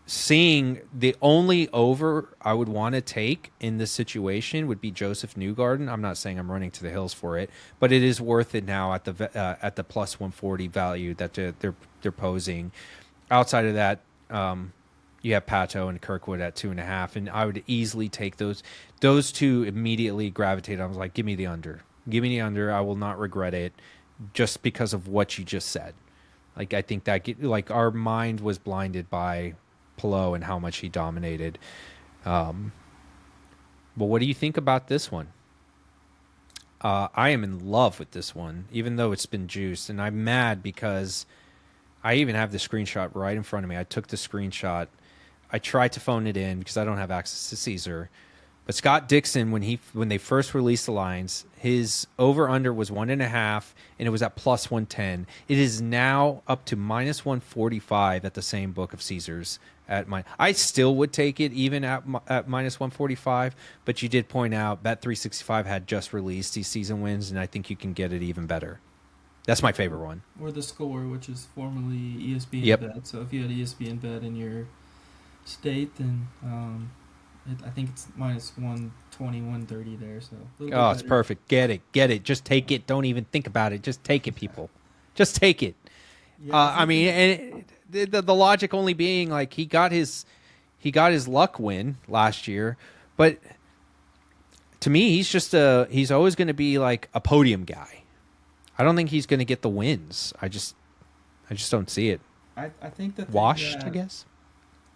[SPEAKER 1] seeing the only over I would want to take in this situation would be Joseph Newgarden. I'm not saying I'm running to the hills for it, but it is worth it now at the +140 value that they're posing. Outside of that, you have Pato and Kirkwood at 2.5, and I would easily take those two immediately gravitate. I was like, give me the under. Give me the under. I will not regret it just because of what you just said. I think that our mind was blinded by Palou and how much he dominated. But what do you think about this one? I am in love with this one, even though it's been juiced, and I'm mad because I even have the screenshot right in front of me. I took the screenshot. I tried to phone it in because I don't have access to Caesar. But Scott Dixon, when they first released the lines, his over-under was 1.5, and it was at +110. It is now up to -145 at the same book of Caesars. I still would take it even at -145, but you did point out Bet365 had just released these season wins, and I think you can get it even better. That's my favorite one.
[SPEAKER 3] Or the Score, which is formerly ESPN
[SPEAKER 1] Yep.
[SPEAKER 3] Bet. So if you had ESPN Bet in your state, then I think it's -120, 130 there. So
[SPEAKER 1] Oh, it's perfect. Get it. Just take it. Don't even think about it. Just take it, people. Just take it.
[SPEAKER 3] Yeah,
[SPEAKER 1] and the logic only being he got his luck win last year, but to me he's always going to be a podium guy. I don't think he's going to get the wins. I just don't see it.
[SPEAKER 3] I think that
[SPEAKER 1] Washed, I guess.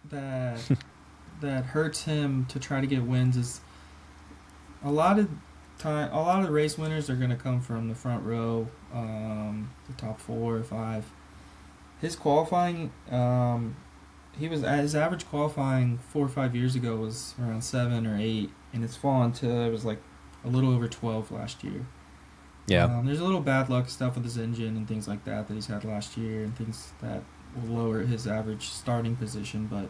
[SPEAKER 3] That hurts him to try to get wins is a lot of race winners are going to come from the front row, the top 4 or 5. His qualifying, his average qualifying 4 or 5 years ago was around 7 or 8, and it's fallen to it was a little over 12 last year.
[SPEAKER 1] Yeah.
[SPEAKER 3] There's a little bad luck stuff with his engine and things like that he's had last year, and things that will lower his average starting position, but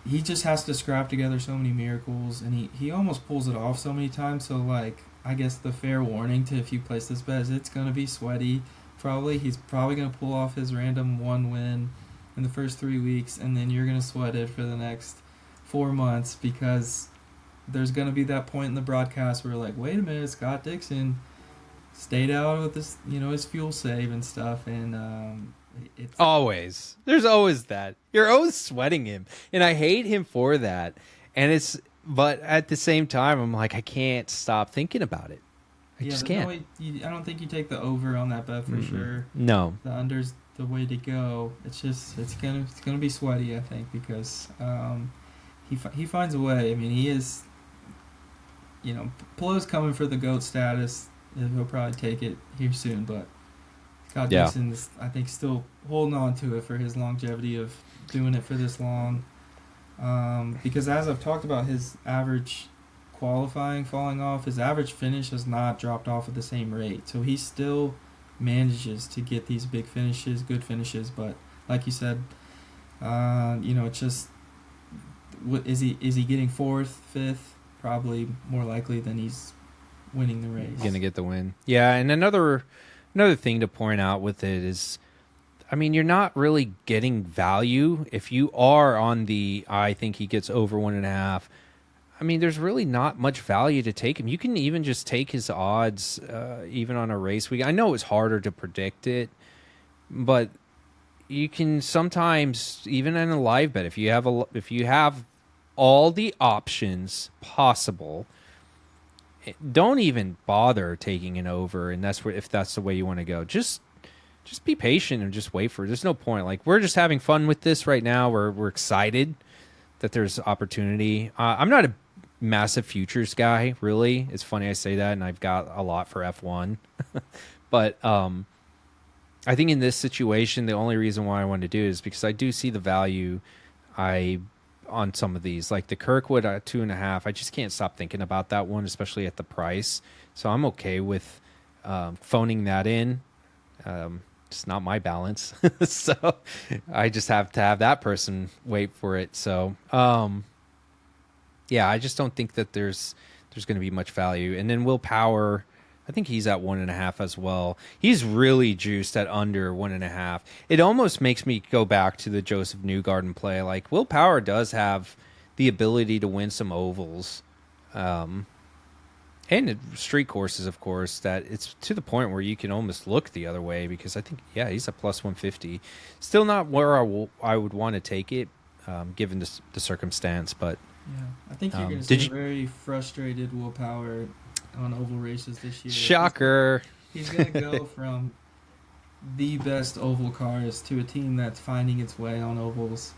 [SPEAKER 3] he just has to scrap together so many miracles, and he almost pulls it off so many times. So I guess the fair warning to if you place this bet is it's going to be sweaty. He's probably going to pull off his random 1 win in the first 3 weeks, and then you're going to sweat it for the next 4 months because there's going to be that point in the broadcast where wait a minute, Scott Dixon stayed out with this, his fuel save and stuff, and it's
[SPEAKER 1] Always. There's always that. You're always sweating him, and I hate him for that. But at the same time, I'm I can't stop thinking about it. I just can't.
[SPEAKER 3] I don't think you take the over on that bet for sure.
[SPEAKER 1] No.
[SPEAKER 3] The under's the way to go. It's gonna be sweaty, I think, because he finds a way. I mean, he is. Palou's coming for the GOAT status. He'll probably take it here soon, but Scott Dixon is, I think, still holding on to it for his longevity of doing it for this long. Because as I've talked about, his average qualifying falling off, his average finish has not dropped off at the same rate. So he still manages to get these big finishes, good finishes. But like you said, it's just, is he getting 4th, 5th? Probably more likely than he's winning the race.
[SPEAKER 1] Going to get the win. Yeah, and another thing to point out with it is, you're not really getting value if you are on the I think he gets over 1.5. There's really not much value to take him. You can even just take his odds, even on a race week. I know it's harder to predict it, but you can sometimes, even in a live bet, if you have all the options possible, don't even bother taking an over, and if that's the way you want to go. Just be patient and just wait for it. There's no point. We're just having fun with this right now. We're excited that there's opportunity. I'm not a massive futures guy, really. It's funny I say that, and I've got a lot for F1. But I think in this situation, the only reason why I want to do it is because I do see the value I on some of these, like the Kirkwood at 2.5. I just can't stop thinking about that one, especially at the price. So I'm okay with phoning that in. It's not my balance, so I just have to have that person wait for it. So yeah, I just don't think that there's going to be much value. And then Willpower, I think he's at 1.5 as well. He's really juiced at under 1.5. It almost makes me go back to the Joseph Newgarden play. Like, Willpower does have the ability to win some ovals, and street courses, of course. That it's to the point where you can almost look the other way, because I think, yeah, he's a plus 150. Still not where I would want to take it, given the circumstance, but.
[SPEAKER 3] Yeah, I think you're going to see a very frustrated Willpower on oval races this year.
[SPEAKER 1] Shocker.
[SPEAKER 3] He's going to go from the best oval cars to a team that's finding its way on ovals.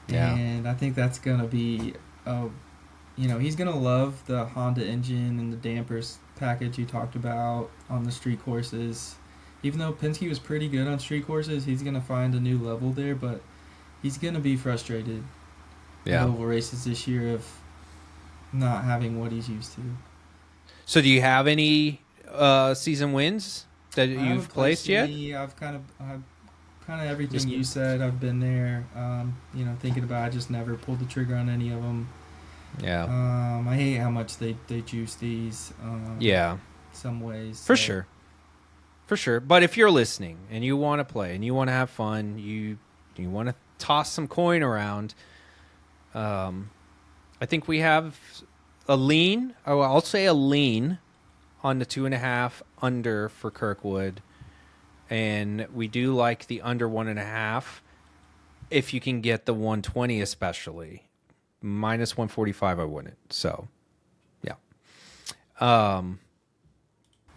[SPEAKER 1] Yeah.
[SPEAKER 3] And I think that's going to be, he's going to love the Honda engine and the dampers package you talked about on the street courses. Even though Penske was pretty good on street courses, he's going to find a new level there, but he's going to be frustrated.
[SPEAKER 1] Yeah.
[SPEAKER 3] Oval races this year of not having what he's used to.
[SPEAKER 1] So do you have any season wins that you've placed yet?
[SPEAKER 3] I've kind of everything you said. I've been there. Thinking about. I just never pulled the trigger on any of them.
[SPEAKER 1] Yeah.
[SPEAKER 3] I hate how much they juice these.
[SPEAKER 1] Yeah.
[SPEAKER 3] Some ways.
[SPEAKER 1] For sure. But if you're listening and you want to play and you want to have fun, you want to toss some coin around. I think we have a lean. Oh, I'll say a lean on the 2.5 under for Kirkwood, and we do like the under 1.5 if you can get the 120, especially minus 145. I wouldn't. So, yeah.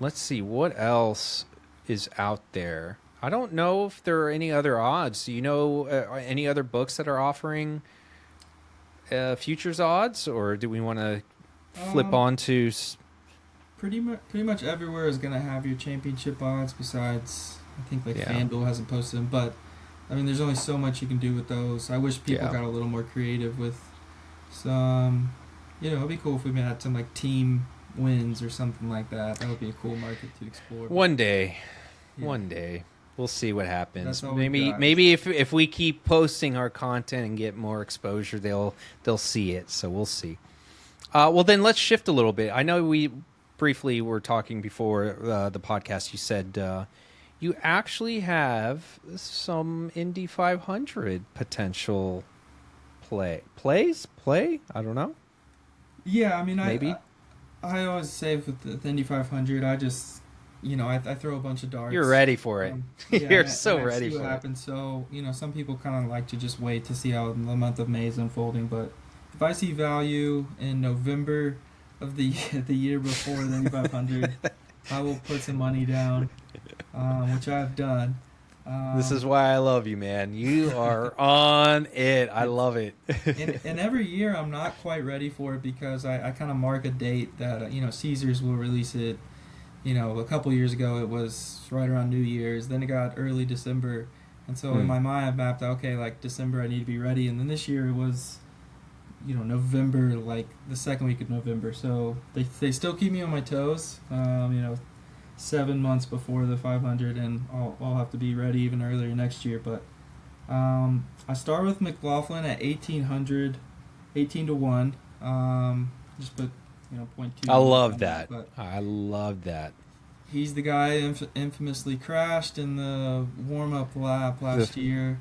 [SPEAKER 1] Let's see what else is out there. I don't know if there are any other odds. Do you know any other books that are offering futures odds, or do we want to flip on to?
[SPEAKER 3] Pretty much everywhere is going to have your championship odds. Besides, I think FanDuel hasn't posted them, but I mean, there's only so much you can do with those. I wish people got a little more creative with some. It'd be cool if we had some like team wins or something like that. That would be a cool market to explore.
[SPEAKER 1] One day. We'll see what happens. Maybe if we keep posting our content and get more exposure, they'll see it. So we'll see. Well, then let's shift a little bit. I know we briefly were talking before the podcast. You said you actually have some Indy 500 potential play. I don't know.
[SPEAKER 3] Yeah, I mean,
[SPEAKER 1] maybe.
[SPEAKER 3] I always say with the Indy 500, I just. I throw a bunch of darts.
[SPEAKER 1] You're ready for it. You're so ready for it.
[SPEAKER 3] Happens. So, some people kind of like to just wait to see how the month of May is unfolding. But if I see value in November of the year before the Indy 500, I will put some money down, which I've done.
[SPEAKER 1] This is why I love you, man. You are on it. I love it.
[SPEAKER 3] and every year I'm not quite ready for it because I kind of mark a date that, Caesars will release it. A couple years ago it was right around New Year's. Then it got early December, and so in my mind I mapped out, okay, like December I need to be ready. And then this year it was, November, like the second week of November. So they still keep me on my toes. 7 months before the 500, and I'll have to be ready even earlier next year. But I start with McLaughlin at 1800, 18 to 1. Just put. 0.2.
[SPEAKER 1] I love that. I love that.
[SPEAKER 3] He's the guy infamously crashed in the warm-up lap last year,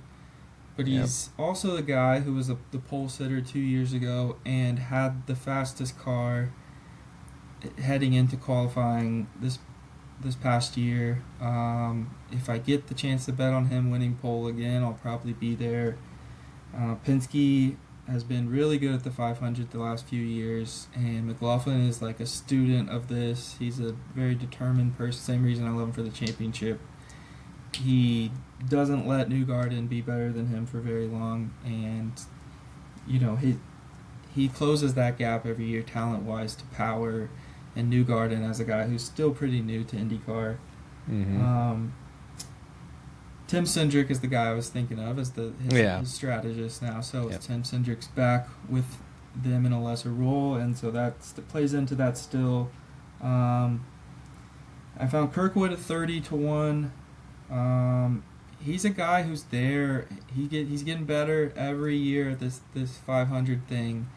[SPEAKER 3] but he's also the guy who was the pole sitter 2 years ago and had the fastest car heading into qualifying this past year. If I get the chance to bet on him winning pole again, I'll probably be there. Penske has been really good at the 500 the last few years, and McLaughlin is like a student of this. He's a very determined person. Same reason I love him for the championship. He doesn't let Newgarden be better than him for very long, and he closes that gap every year talent-wise to Power and Newgarden as a guy who's still pretty new to IndyCar.
[SPEAKER 1] Mm-hmm.
[SPEAKER 3] Tim Cindric is the guy I was thinking of as his strategist now. So Tim Cindric's back with them in a lesser role, and so that plays into that still. I found Kirkwood at 30-1. He's a guy who's there. He's getting better every year at this 500 thing.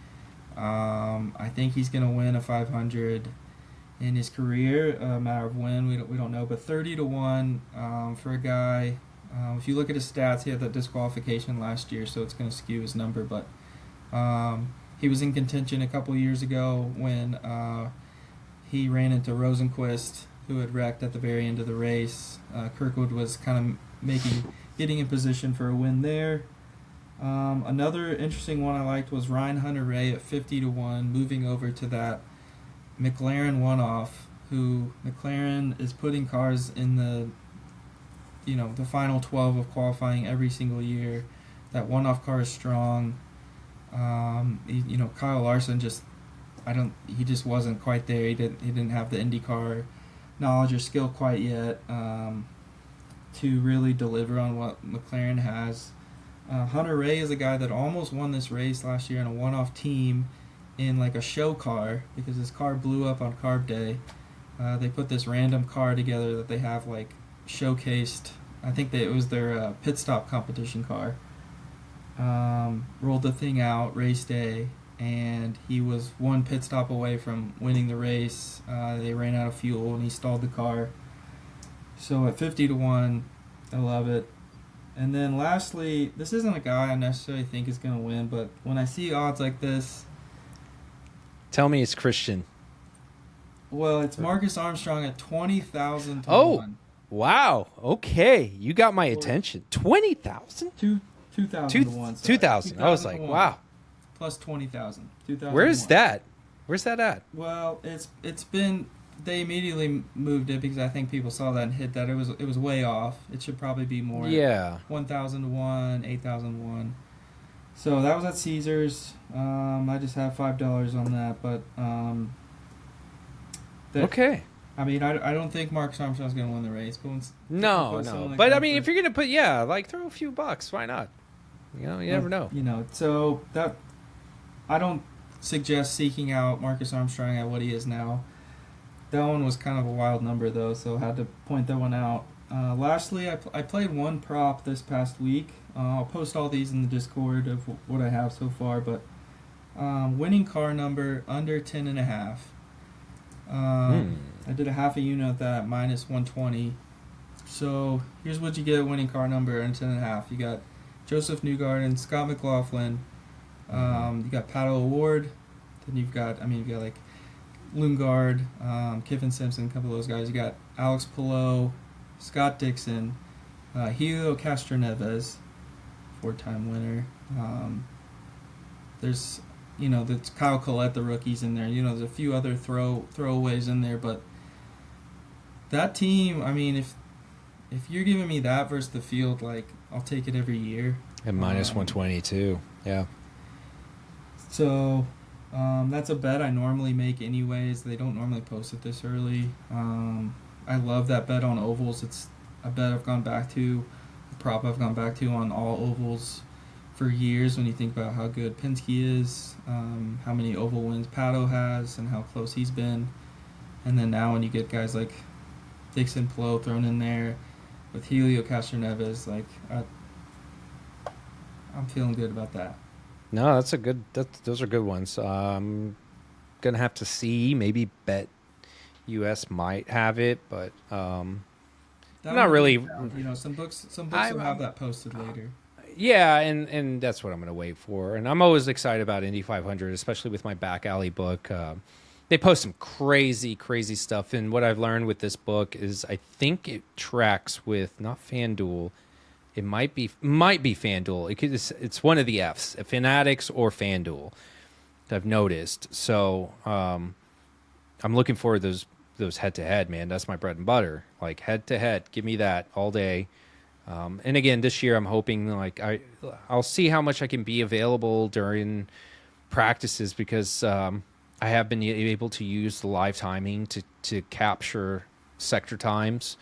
[SPEAKER 3] I think he's going to win a 500 in his career. A matter of when, we don't know. But 30-1 for a guy. If you look at his stats, he had that disqualification last year, so it's going to skew his number. But he was in contention a couple years ago when he ran into Rosenquist, who had wrecked at the very end of the race. Kirkwood was kind of getting in position for a win there. Another interesting one I liked was Ryan Hunter-Reay at 50-1, moving over to that McLaren one-off, who McLaren is putting cars in the final 12 of qualifying every single year. That one-off car is strong. Kyle Larson he just wasn't quite there. He didn't have the IndyCar knowledge or skill quite yet to really deliver on what McLaren has. Hunter-Reay is a guy that almost won this race last year in a one-off team in like a show car because his car blew up on Carb Day. They put this random car together that they have like showcased. I think it was their pit stop competition car. Rolled the thing out race day, and he was one pit stop away from winning the race. They ran out of fuel and he stalled the car. So at 50-1, I love it. And then lastly, this isn't a guy I necessarily think is going to win, but when I see odds like this...
[SPEAKER 1] Tell me it's Christian.
[SPEAKER 3] Well, it's Marcus Armstrong at 20,000 to 1.
[SPEAKER 1] Wow. Okay. You got my attention. 20,000?
[SPEAKER 3] 2,000 to 1.
[SPEAKER 1] 2,000. I was like, wow.
[SPEAKER 3] Plus 20,000.
[SPEAKER 1] Where's that? Where's that at?
[SPEAKER 3] Well, it's been... They immediately moved it because I think people saw that and hit that. It was way off. It should probably be more.
[SPEAKER 1] Yeah.
[SPEAKER 3] 1,000 to 1, 8,000 to 1. So that was at Caesars. I just have $5 on that, but
[SPEAKER 1] okay.
[SPEAKER 3] I mean, I don't think Marcus Armstrong's going to win the race, but
[SPEAKER 1] no.
[SPEAKER 3] Like
[SPEAKER 1] but I mean, if you're going to put throw a few bucks, why not? You never know.
[SPEAKER 3] So that I don't suggest seeking out Marcus Armstrong at what he is now. That one was kind of a wild number, though, so I had to point that one out. Lastly, I played one prop this past week. I'll post all these in the Discord of what I have so far, but winning car number under 10.5. I did a half a unit at that, minus 120. So here's what you get at winning car number under 10.5. You got Joseph Newgarden, Scott McLaughlin. You got Pato O'Ward. Then you've got like Lundgaard, Kiffin Simpson, a couple of those guys. You got Alex Palou, Scott Dixon, Helio Castroneves, 4-time winner. There's Kyle Collette, the rookies in there. There's a few other throwaways in there, but that team, I mean, if you're giving me that versus the field, like, I'll take it every year.
[SPEAKER 1] And minus 122, yeah.
[SPEAKER 3] So that's a bet I normally make anyways. They don't normally post it this early. I love that bet on ovals. It's a bet I've gone back to, a prop I've gone back to on all ovals for years when you think about how good Penske is, how many oval wins Pato has, and how close he's been. And then now when you get guys like Dixon, Palou thrown in there with Helio Castroneves, like, I'm feeling good about that.
[SPEAKER 1] No, those are good ones. Gonna have to see. Maybe Bet US might have it, but not really.
[SPEAKER 3] Some books will have that posted later.
[SPEAKER 1] Yeah, and that's what I'm gonna wait for. And I'm always excited about Indy 500, especially with my back alley book. They post some crazy stuff, and what I've learned with this book is I think it tracks with not FanDuel. It might be FanDuel. It's one of the Fs, Fanatics or FanDuel. I've noticed. So I'm looking for those head-to-head, man. That's my bread and butter. Like head-to-head, give me that all day. And again, this year I'm hoping like I'll see how much I can be available during practices because I have been able to use the live timing to capture sector times.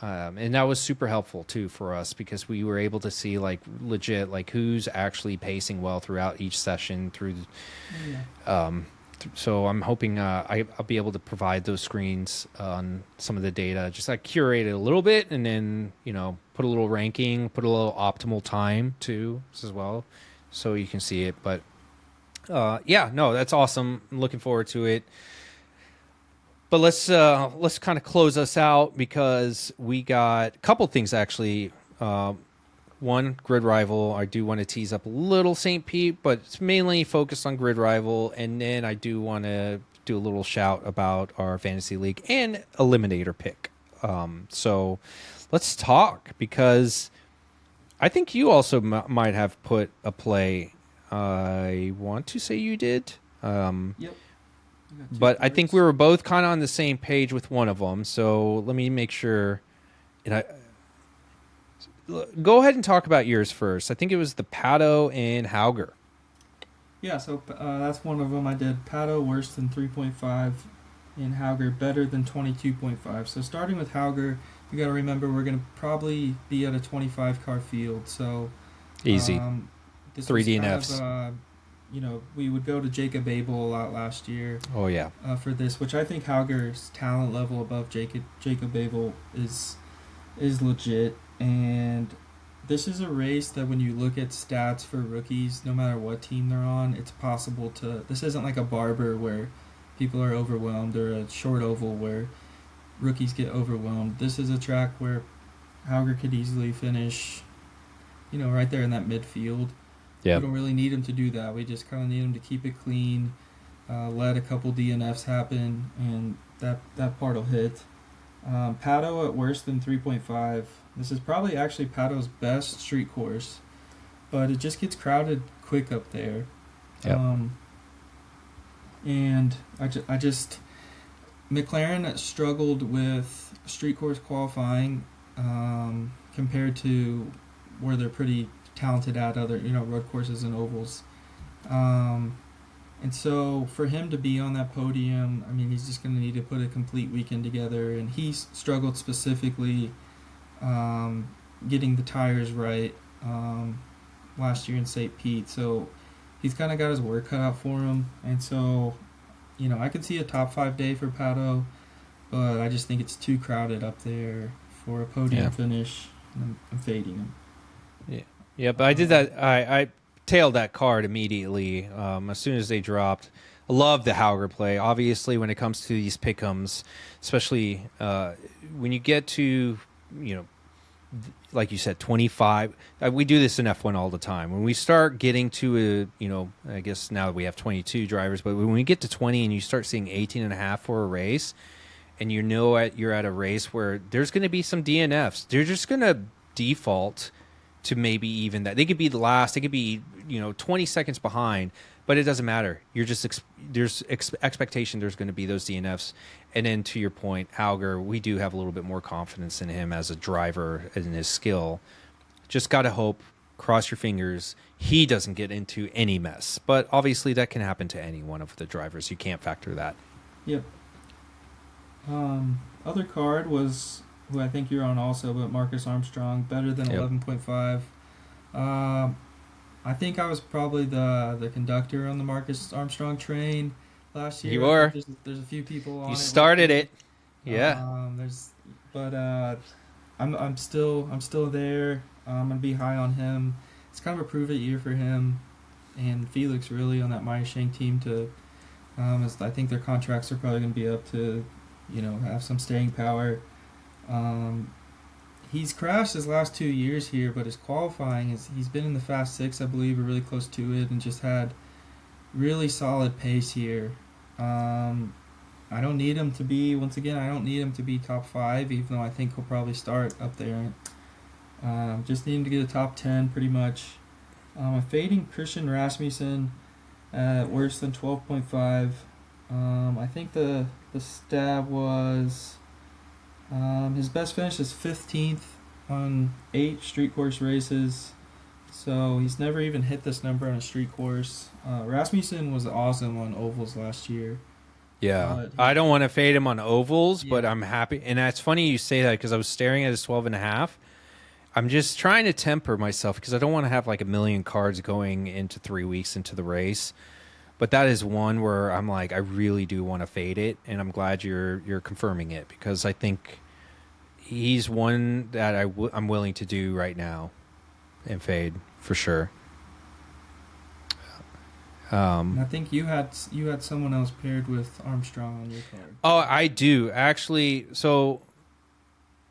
[SPEAKER 1] And that was super helpful too for us because we were able to see like legit like who's actually pacing well throughout each session through. So I'm hoping I'll be able to provide those screens on some of the data, just like curate it a little bit, and then put a little ranking, put a little optimal time too as well, so you can see it. But yeah, no, that's awesome. I'm looking forward to it. But let's kind of close us out because we got a couple things actually. One, GridRival. I do want to tease up a little St. Pete, but it's mainly focused on GridRival. And then I do want to do a little shout about our fantasy league and eliminator pick. So let's talk because I think you also might have put a play. I want to say you did.
[SPEAKER 3] Yep.
[SPEAKER 1] But I think we were both kind of on the same page with one of them. So let me make sure. Go ahead and talk about yours first. I think it was the Pato and Hauger.
[SPEAKER 3] Yeah, so that's one of them. I did Pato worse than 3.5 and Hauger better than 22.5. So starting with Hauger, you got to remember we're going to probably be at a 25 car field. So
[SPEAKER 1] easy. 3 DNFs.
[SPEAKER 3] We would go to Jacob Abel a lot last year.
[SPEAKER 1] Oh yeah.
[SPEAKER 3] For this, which I think Hauger's talent level above Jacob Abel is legit, and this is a race that when you look at stats for rookies, no matter what team they're on, it's possible to. This isn't like a Barber where people are overwhelmed or a short oval where rookies get overwhelmed. This is a track where Hauger could easily finish, right there in that midfield.
[SPEAKER 1] Yeah.
[SPEAKER 3] We don't really need him to do that. We just kind of need him to keep it clean, let a couple DNFs happen, and that part will hit. Pato at worse than 3.5. This is probably actually Pato's best street course, but it just gets crowded quick up there.
[SPEAKER 1] Yep.
[SPEAKER 3] And I just McLaren struggled with street course qualifying compared to where they're pretty talented at other road courses and ovals. And so for him to be on that podium, I mean, he's just going to need to put a complete weekend together. And he struggled specifically getting the tires right last year in St. Pete. So he's kind of got his work cut out for him. And so, I could see a top 5 day for Pato, but I just think it's too crowded up there for a podium finish. And I'm fading him.
[SPEAKER 1] Yeah, but I did that. I tailed that card immediately as soon as they dropped. I love the Hauger play. Obviously, when it comes to these pick'ems, especially when you get to, like you said, 25. We do this in F1 all the time. When we start getting to I guess now we have 22 drivers, but when we get to 20 and you start seeing 18 and a half for a race, and you're at a race where there's going to be some DNFs, they're just going to default to maybe even that. They could be the last. They could be 20 seconds behind, but it doesn't matter. You're just there's expectation there's going to be those DNFs. And then to your point, Hauger, we do have a little bit more confidence in him as a driver and his skill. Just got to hope, cross your fingers, he doesn't get into any mess. But obviously that can happen to any one of the drivers. You can't factor that.
[SPEAKER 3] Yep. Other card was who I think you're on also, but Marcus Armstrong, better than 11.5. I think I was probably the conductor on the Marcus Armstrong train last year.
[SPEAKER 1] You were.
[SPEAKER 3] There's a few people on it.
[SPEAKER 1] You started it. Yeah.
[SPEAKER 3] I'm still there. I'm gonna be high on him. It's kind of a prove it year for him, and Felix really on that Meyer Shank team to. As I think their contracts are probably gonna be up to, have some staying power. He's crashed his last 2 years here, but his qualifying he's been in the Fast 6, I believe, or really close to it, and just had really solid pace here. I don't need him to be, once again, I don't need him to be top 5, even though I think he'll probably start up there. Just need him to get a top 10 pretty much. I'm fading Christian Rasmussen at worse than 12.5. I think the stab was his best finish is 15th on 8 street course races, so he's never even hit this number on a street course. Rasmussen was awesome on ovals last year.
[SPEAKER 1] Yeah,
[SPEAKER 3] But
[SPEAKER 1] I don't want to fade him on ovals, but
[SPEAKER 3] Yeah.
[SPEAKER 1] I'm happy. And it's funny you say that because I was staring at his 12.5. I'm just trying to temper myself because I don't want to have like a million cards going into 3 weeks into the race. But that is one where I'm like, I really do want to fade it, and I'm glad you're confirming it because I think he's one that I'm willing to do right now and fade for sure.
[SPEAKER 3] And I think you had someone else paired with Armstrong on your card.
[SPEAKER 1] Oh, I do actually. So,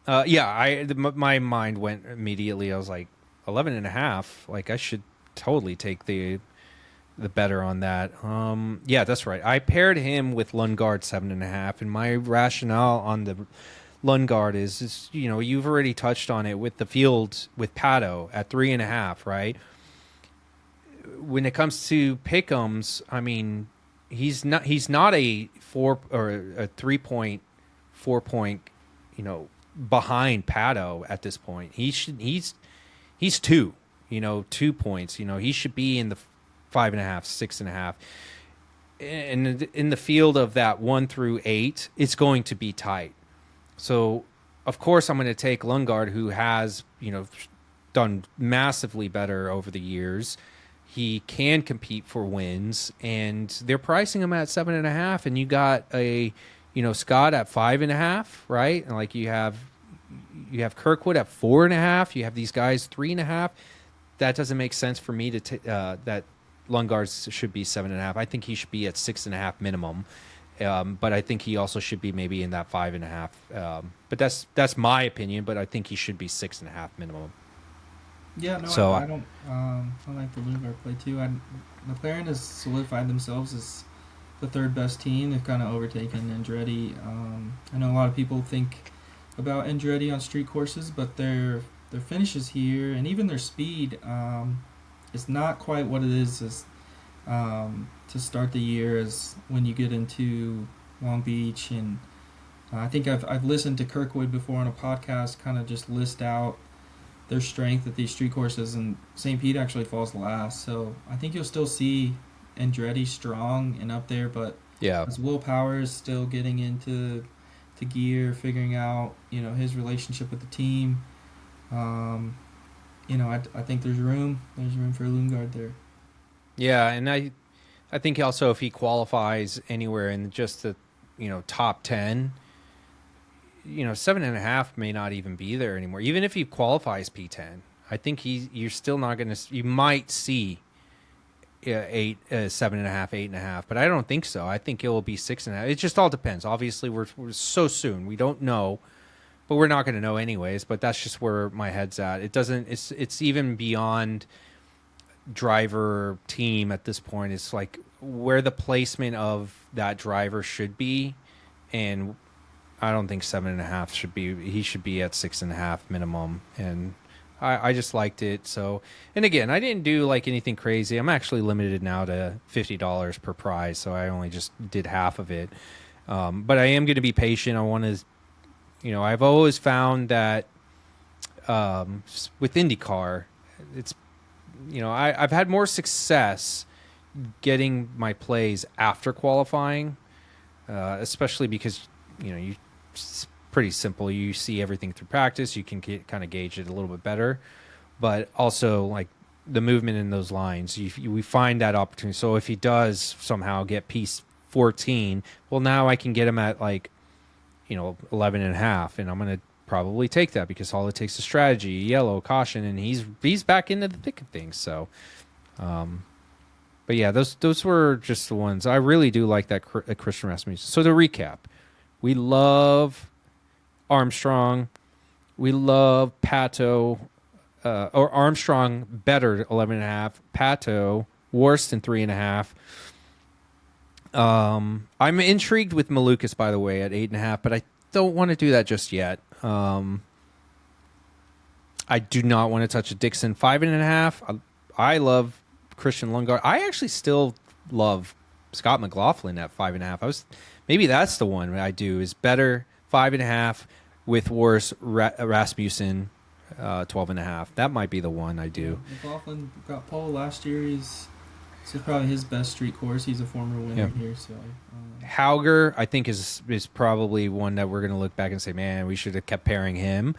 [SPEAKER 1] yeah, my mind went immediately. I was like, 11.5. Like I should totally take the better on that. Yeah, that's right. I paired him with Lundgaard 7.5, and my rationale on the Lundgaard is you've already touched on it with the field with Pato at 3.5, right? When it comes to pick'ems, I mean, he's not a 4 or a 3.4 point, behind Pato at this point. He's 2, 2 points. He should be in the 5.5, 6.5. And in the field of that 1 through 8, it's going to be tight. So, of course, I'm going to take Lundgaard, who has, done massively better over the years. He can compete for wins, and they're pricing him at 7.5. And you got a, Scott at 5.5, right? And like you have Kirkwood at 4.5. You have these guys 3.5. That doesn't make sense for me to that Lundgaard should be 7.5. I think he should be at 6.5 minimum. But I think he also should be maybe in that 5.5. But that's my opinion. But I think he should be 6.5 minimum.
[SPEAKER 3] Yeah, no,
[SPEAKER 1] So,
[SPEAKER 3] I don't. I like the Lundgaard play too. McLaren has solidified themselves as the third best team. They've kind of overtaken Andretti. I know a lot of people think about Andretti on street courses, but their finishes here and even their speed is not quite what it is as to start the year as when you get into Long Beach. And I think I've listened to Kirkwood before on a podcast, kind of just list out their strength at these street courses, and St. Pete actually falls last. So I think you'll still see Andretti strong and up there, but
[SPEAKER 1] yeah,
[SPEAKER 3] as Will Power is still getting into gear, figuring out his relationship with the team, I think there's room for Lundgaard there.
[SPEAKER 1] yeah, and I think also if he qualifies anywhere in just the top 10, 7.5 may not even be there anymore. Even if he qualifies P10, I think you're still not going to. You might see 8, 7.5, 8.5, but I don't think so. I think it will be 6.5. It just all depends. Obviously, we're so soon. We don't know, but we're not going to know anyways. But that's just where my head's at. It doesn't. It's even beyond driver team at this point. It's like where the placement of that driver should be, and I don't think 7.5 should be. He should be at 6.5 minimum, and I just liked it. So, and again, I didn't do like anything crazy. I'm actually limited now to $50 per prize, so I only just did half of it. But I am going to be patient. I want to, I've always found that with IndyCar, it's, I've had more success getting my plays after qualifying, especially because it's pretty simple. You see everything through practice. You can kind of gauge it a little bit better, but also like the movement in those lines, we find that opportunity. So if he does somehow get piece 14, well, now I can get him at 11.5, and I'm going to probably take that because all it takes is strategy, yellow, caution, and he's back into the thick of things. So, but yeah, those were just the ones. I really do like that Christian Rasmussen. So to recap, we love Armstrong. We love Pato, or Armstrong better 11.5. Pato worse than 3.5. I'm intrigued with Malukas, by the way, at 8.5, but I don't want to do that just yet. I do not want to touch a Dixon 5.5. I love Christian Lundgaard. I actually still love Scott McLaughlin at 5.5. Maybe that's the one I do is better 5.5 with worse Rasmussen 12.5. That might be the one I do.
[SPEAKER 3] McLaughlin got pole last year. This is probably his best street course. He's a former winner here, so.
[SPEAKER 1] Hauger, I think, is probably one that we're going to look back and say, man, we should have kept pairing him.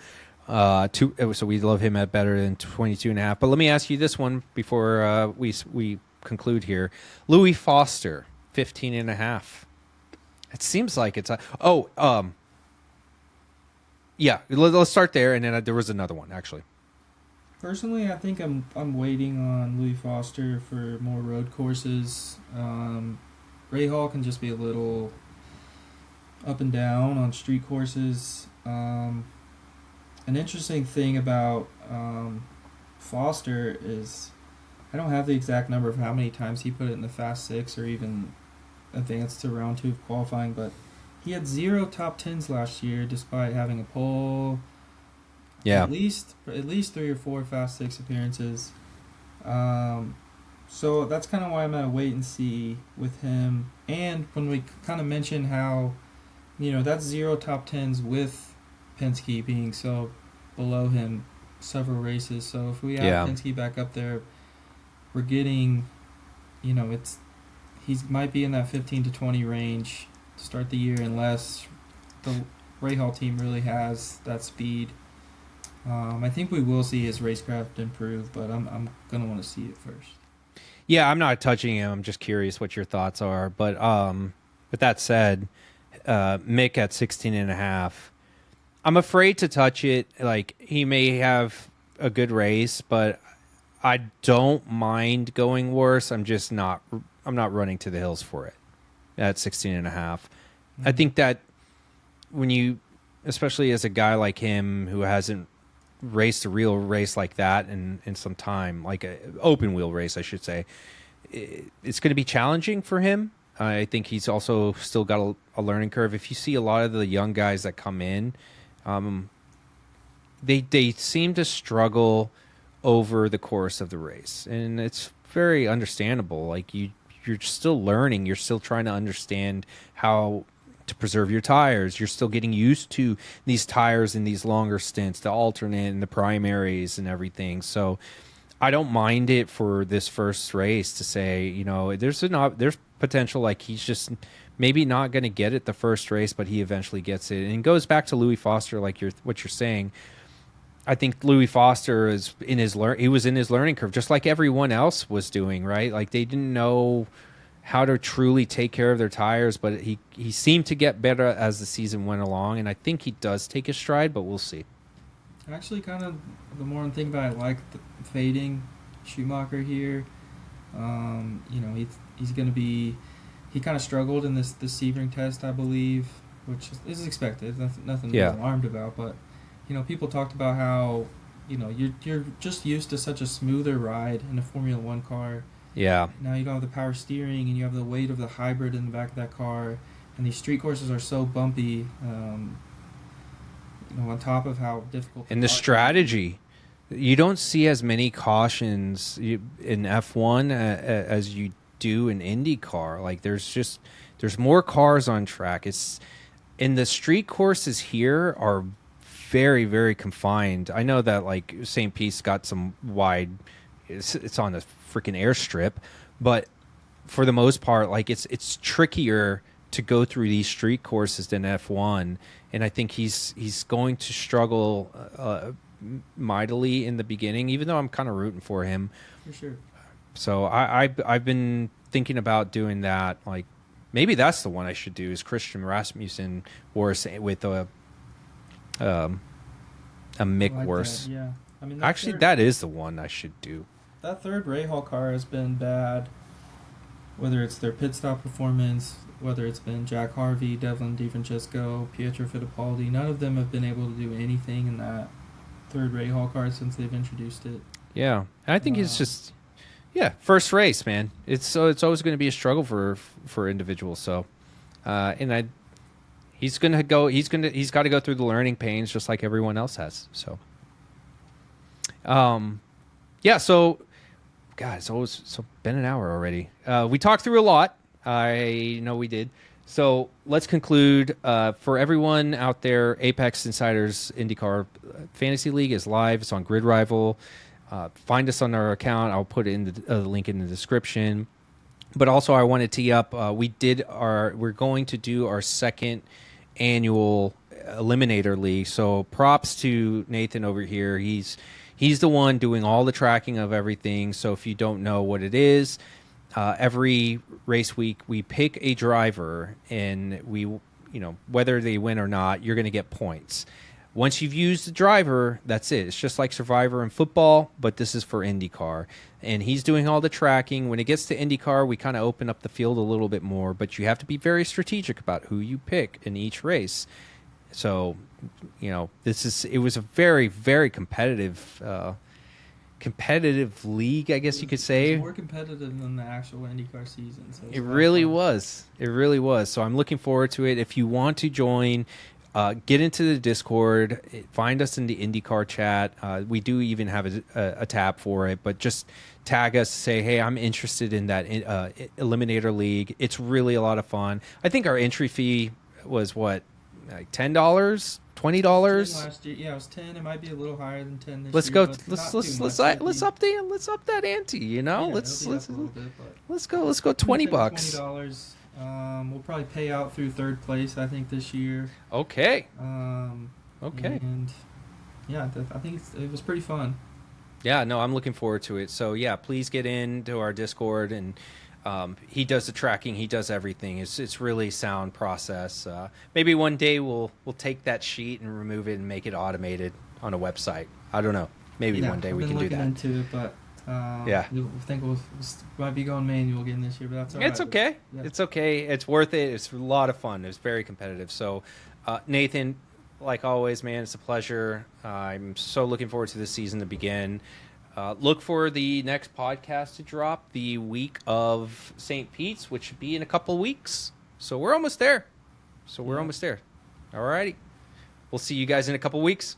[SPEAKER 1] So we love him at better than 22.5. But let me ask you this one before we conclude here. Louis Foster, 15.5. It seems like it's yeah. Let's start there, and then there was another one actually.
[SPEAKER 3] Personally, I think I'm waiting on Louis Foster for more road courses. Rahal can just be a little up and down on street courses. An interesting thing about Foster is I don't have the exact number of how many times he put it in the Fast Six or even advanced to round 2 of qualifying, but he had 0 top 10s last year despite having a pole.
[SPEAKER 1] Yeah,
[SPEAKER 3] at least 3 or 4 Fast Six appearances. So that's kind of why I'm at a wait and see with him. And when we kind of mentioned how, that's 0 top 10s with Penske being so below him several races. So if we add Penske back up there, we're getting, he might be in that 15 to 20 range to start the year unless the Rahal team really has that speed. I think we will see his racecraft improve, but I'm going to want to see it first.
[SPEAKER 1] Yeah, I'm not touching him. I'm just curious what your thoughts are. But with that said, Mick at 16.5, I'm afraid to touch it. Like, he may have a good race, but I don't mind going worse. I'm not running to the hills for it at 16.5. I think that when you, especially as a guy like him who hasn't raced a real race like that in some time, like an open wheel race, I should say, it's going to be challenging for him. I think he's also still got a learning curve. If you see a lot of the young guys that come in, they seem to struggle over the course of the race, and it's very understandable. Like, you're still learning, you're still trying to understand how to preserve your tires. You're still getting used to these tires in these longer stints, the alternate and the primaries and everything. So I don't mind it for this first race to say, there's potential, like he's just maybe not going to get it the first race, but he eventually gets it. And it goes back to Louis Foster, like what you're saying. I think Louis Foster is he was in his learning curve, just like everyone else was doing, right? Like, they didn't know how to truly take care of their tires, but he seemed to get better as the season went along, and I think he does take his stride, but we'll see.
[SPEAKER 3] Actually, kind of the more I'm thinking about it, I like the fading Schumacher here. He's going to be... He kind of struggled in this Sebring test, I believe, which is expected. Nothing to be alarmed about, but people talked about how you're just used to such a smoother ride in a Formula One car.
[SPEAKER 1] Yeah.
[SPEAKER 3] Now you have the power steering and you have the weight of the hybrid in the back of that car, and these street courses are so bumpy. On top of how difficult.
[SPEAKER 1] And the strategy, you don't see as many cautions in F1 as you do in IndyCar. Like, there's more cars on track. And the street courses here are very, very confined. I know that, like, St. Pete's got some wide. It's on the freaking airstrip, but for the most part, like, it's trickier to go through these street courses than F1, and I think he's going to struggle mightily in the beginning, even though I'm kind of rooting for him.
[SPEAKER 3] For sure.
[SPEAKER 1] So I've been thinking about doing that. Like, maybe that's the one I should do, is Christian Rasmussen with a Mick
[SPEAKER 3] like
[SPEAKER 1] Worse.
[SPEAKER 3] That, yeah. I mean,
[SPEAKER 1] actually, that is the one I should do.
[SPEAKER 3] That third Rahal car has been bad, whether it's their pit stop performance, whether it's been Jack Harvey, Devlin DiFrancesco, Pietro Fittipaldi. None of them have been able to do anything in that third Rahal car since they've introduced it.
[SPEAKER 1] Yeah, I think it's just first race, man. It's always going to be a struggle for individuals. So, he's got to go through the learning pains just like everyone else has. So, so. God, it's been an hour already. We talked through a lot. I know we did. So let's conclude. For everyone out there, Apex Insiders IndyCar Fantasy League is live. It's on GridRival. Find us on our account. I'll put it in the link in the description. But also, I want to tee up. We're going to do our second annual Eliminator League. So props to Nathan over here. He's the one doing all the tracking of everything. So if you don't know what it is, every race week we pick a driver, and whether they win or not, you're going to get points. Once you've used the driver, that's it. It's just like Survivor in football, but this is for IndyCar. And he's doing all the tracking. When it gets to IndyCar, we kind of open up the field a little bit more, but you have to be very strategic about who you pick in each race. So, it was a very, very competitive league, I guess you could say.
[SPEAKER 3] It was more competitive than the actual IndyCar season. So
[SPEAKER 1] it really was. It really was. So I'm looking forward to it. If you want to join, get into the Discord. Find us in the IndyCar chat. We do even have a tab for it, but just tag us. Say, hey, I'm interested in that Eliminator League. It's really a lot of fun. I think our entry fee was what, like $10, $20.
[SPEAKER 3] Last year, yeah, it was 10. It might be a little higher than 10 this
[SPEAKER 1] Let's
[SPEAKER 3] year.
[SPEAKER 1] go. Let's up that ante.
[SPEAKER 3] Yeah,
[SPEAKER 1] let's go. Let's go $20.
[SPEAKER 3] $20. We'll probably pay out through third place, I think, this year.
[SPEAKER 1] Okay.
[SPEAKER 3] Okay. And yeah, I think it was pretty fun.
[SPEAKER 1] Yeah, no, I'm looking forward to it. So yeah, please get into our Discord, and he does the tracking. He does everything. It's really sound process. Maybe one day we'll take that sheet and remove it and make it automated on a website. I don't know. Maybe one day we can do that.
[SPEAKER 3] I've been looking into it, but I think we might be going manual again this year, but that's all right.
[SPEAKER 1] It's okay. Yeah. It's okay. It's worth it. It's a lot of fun. It's very competitive. So, Nathan, like always, man, it's a pleasure. I'm so looking forward to this season to begin. Look for the next podcast to drop the week of St. Pete's, which should be in a couple of weeks. So we're almost there. All righty. We'll see you guys in a couple of weeks.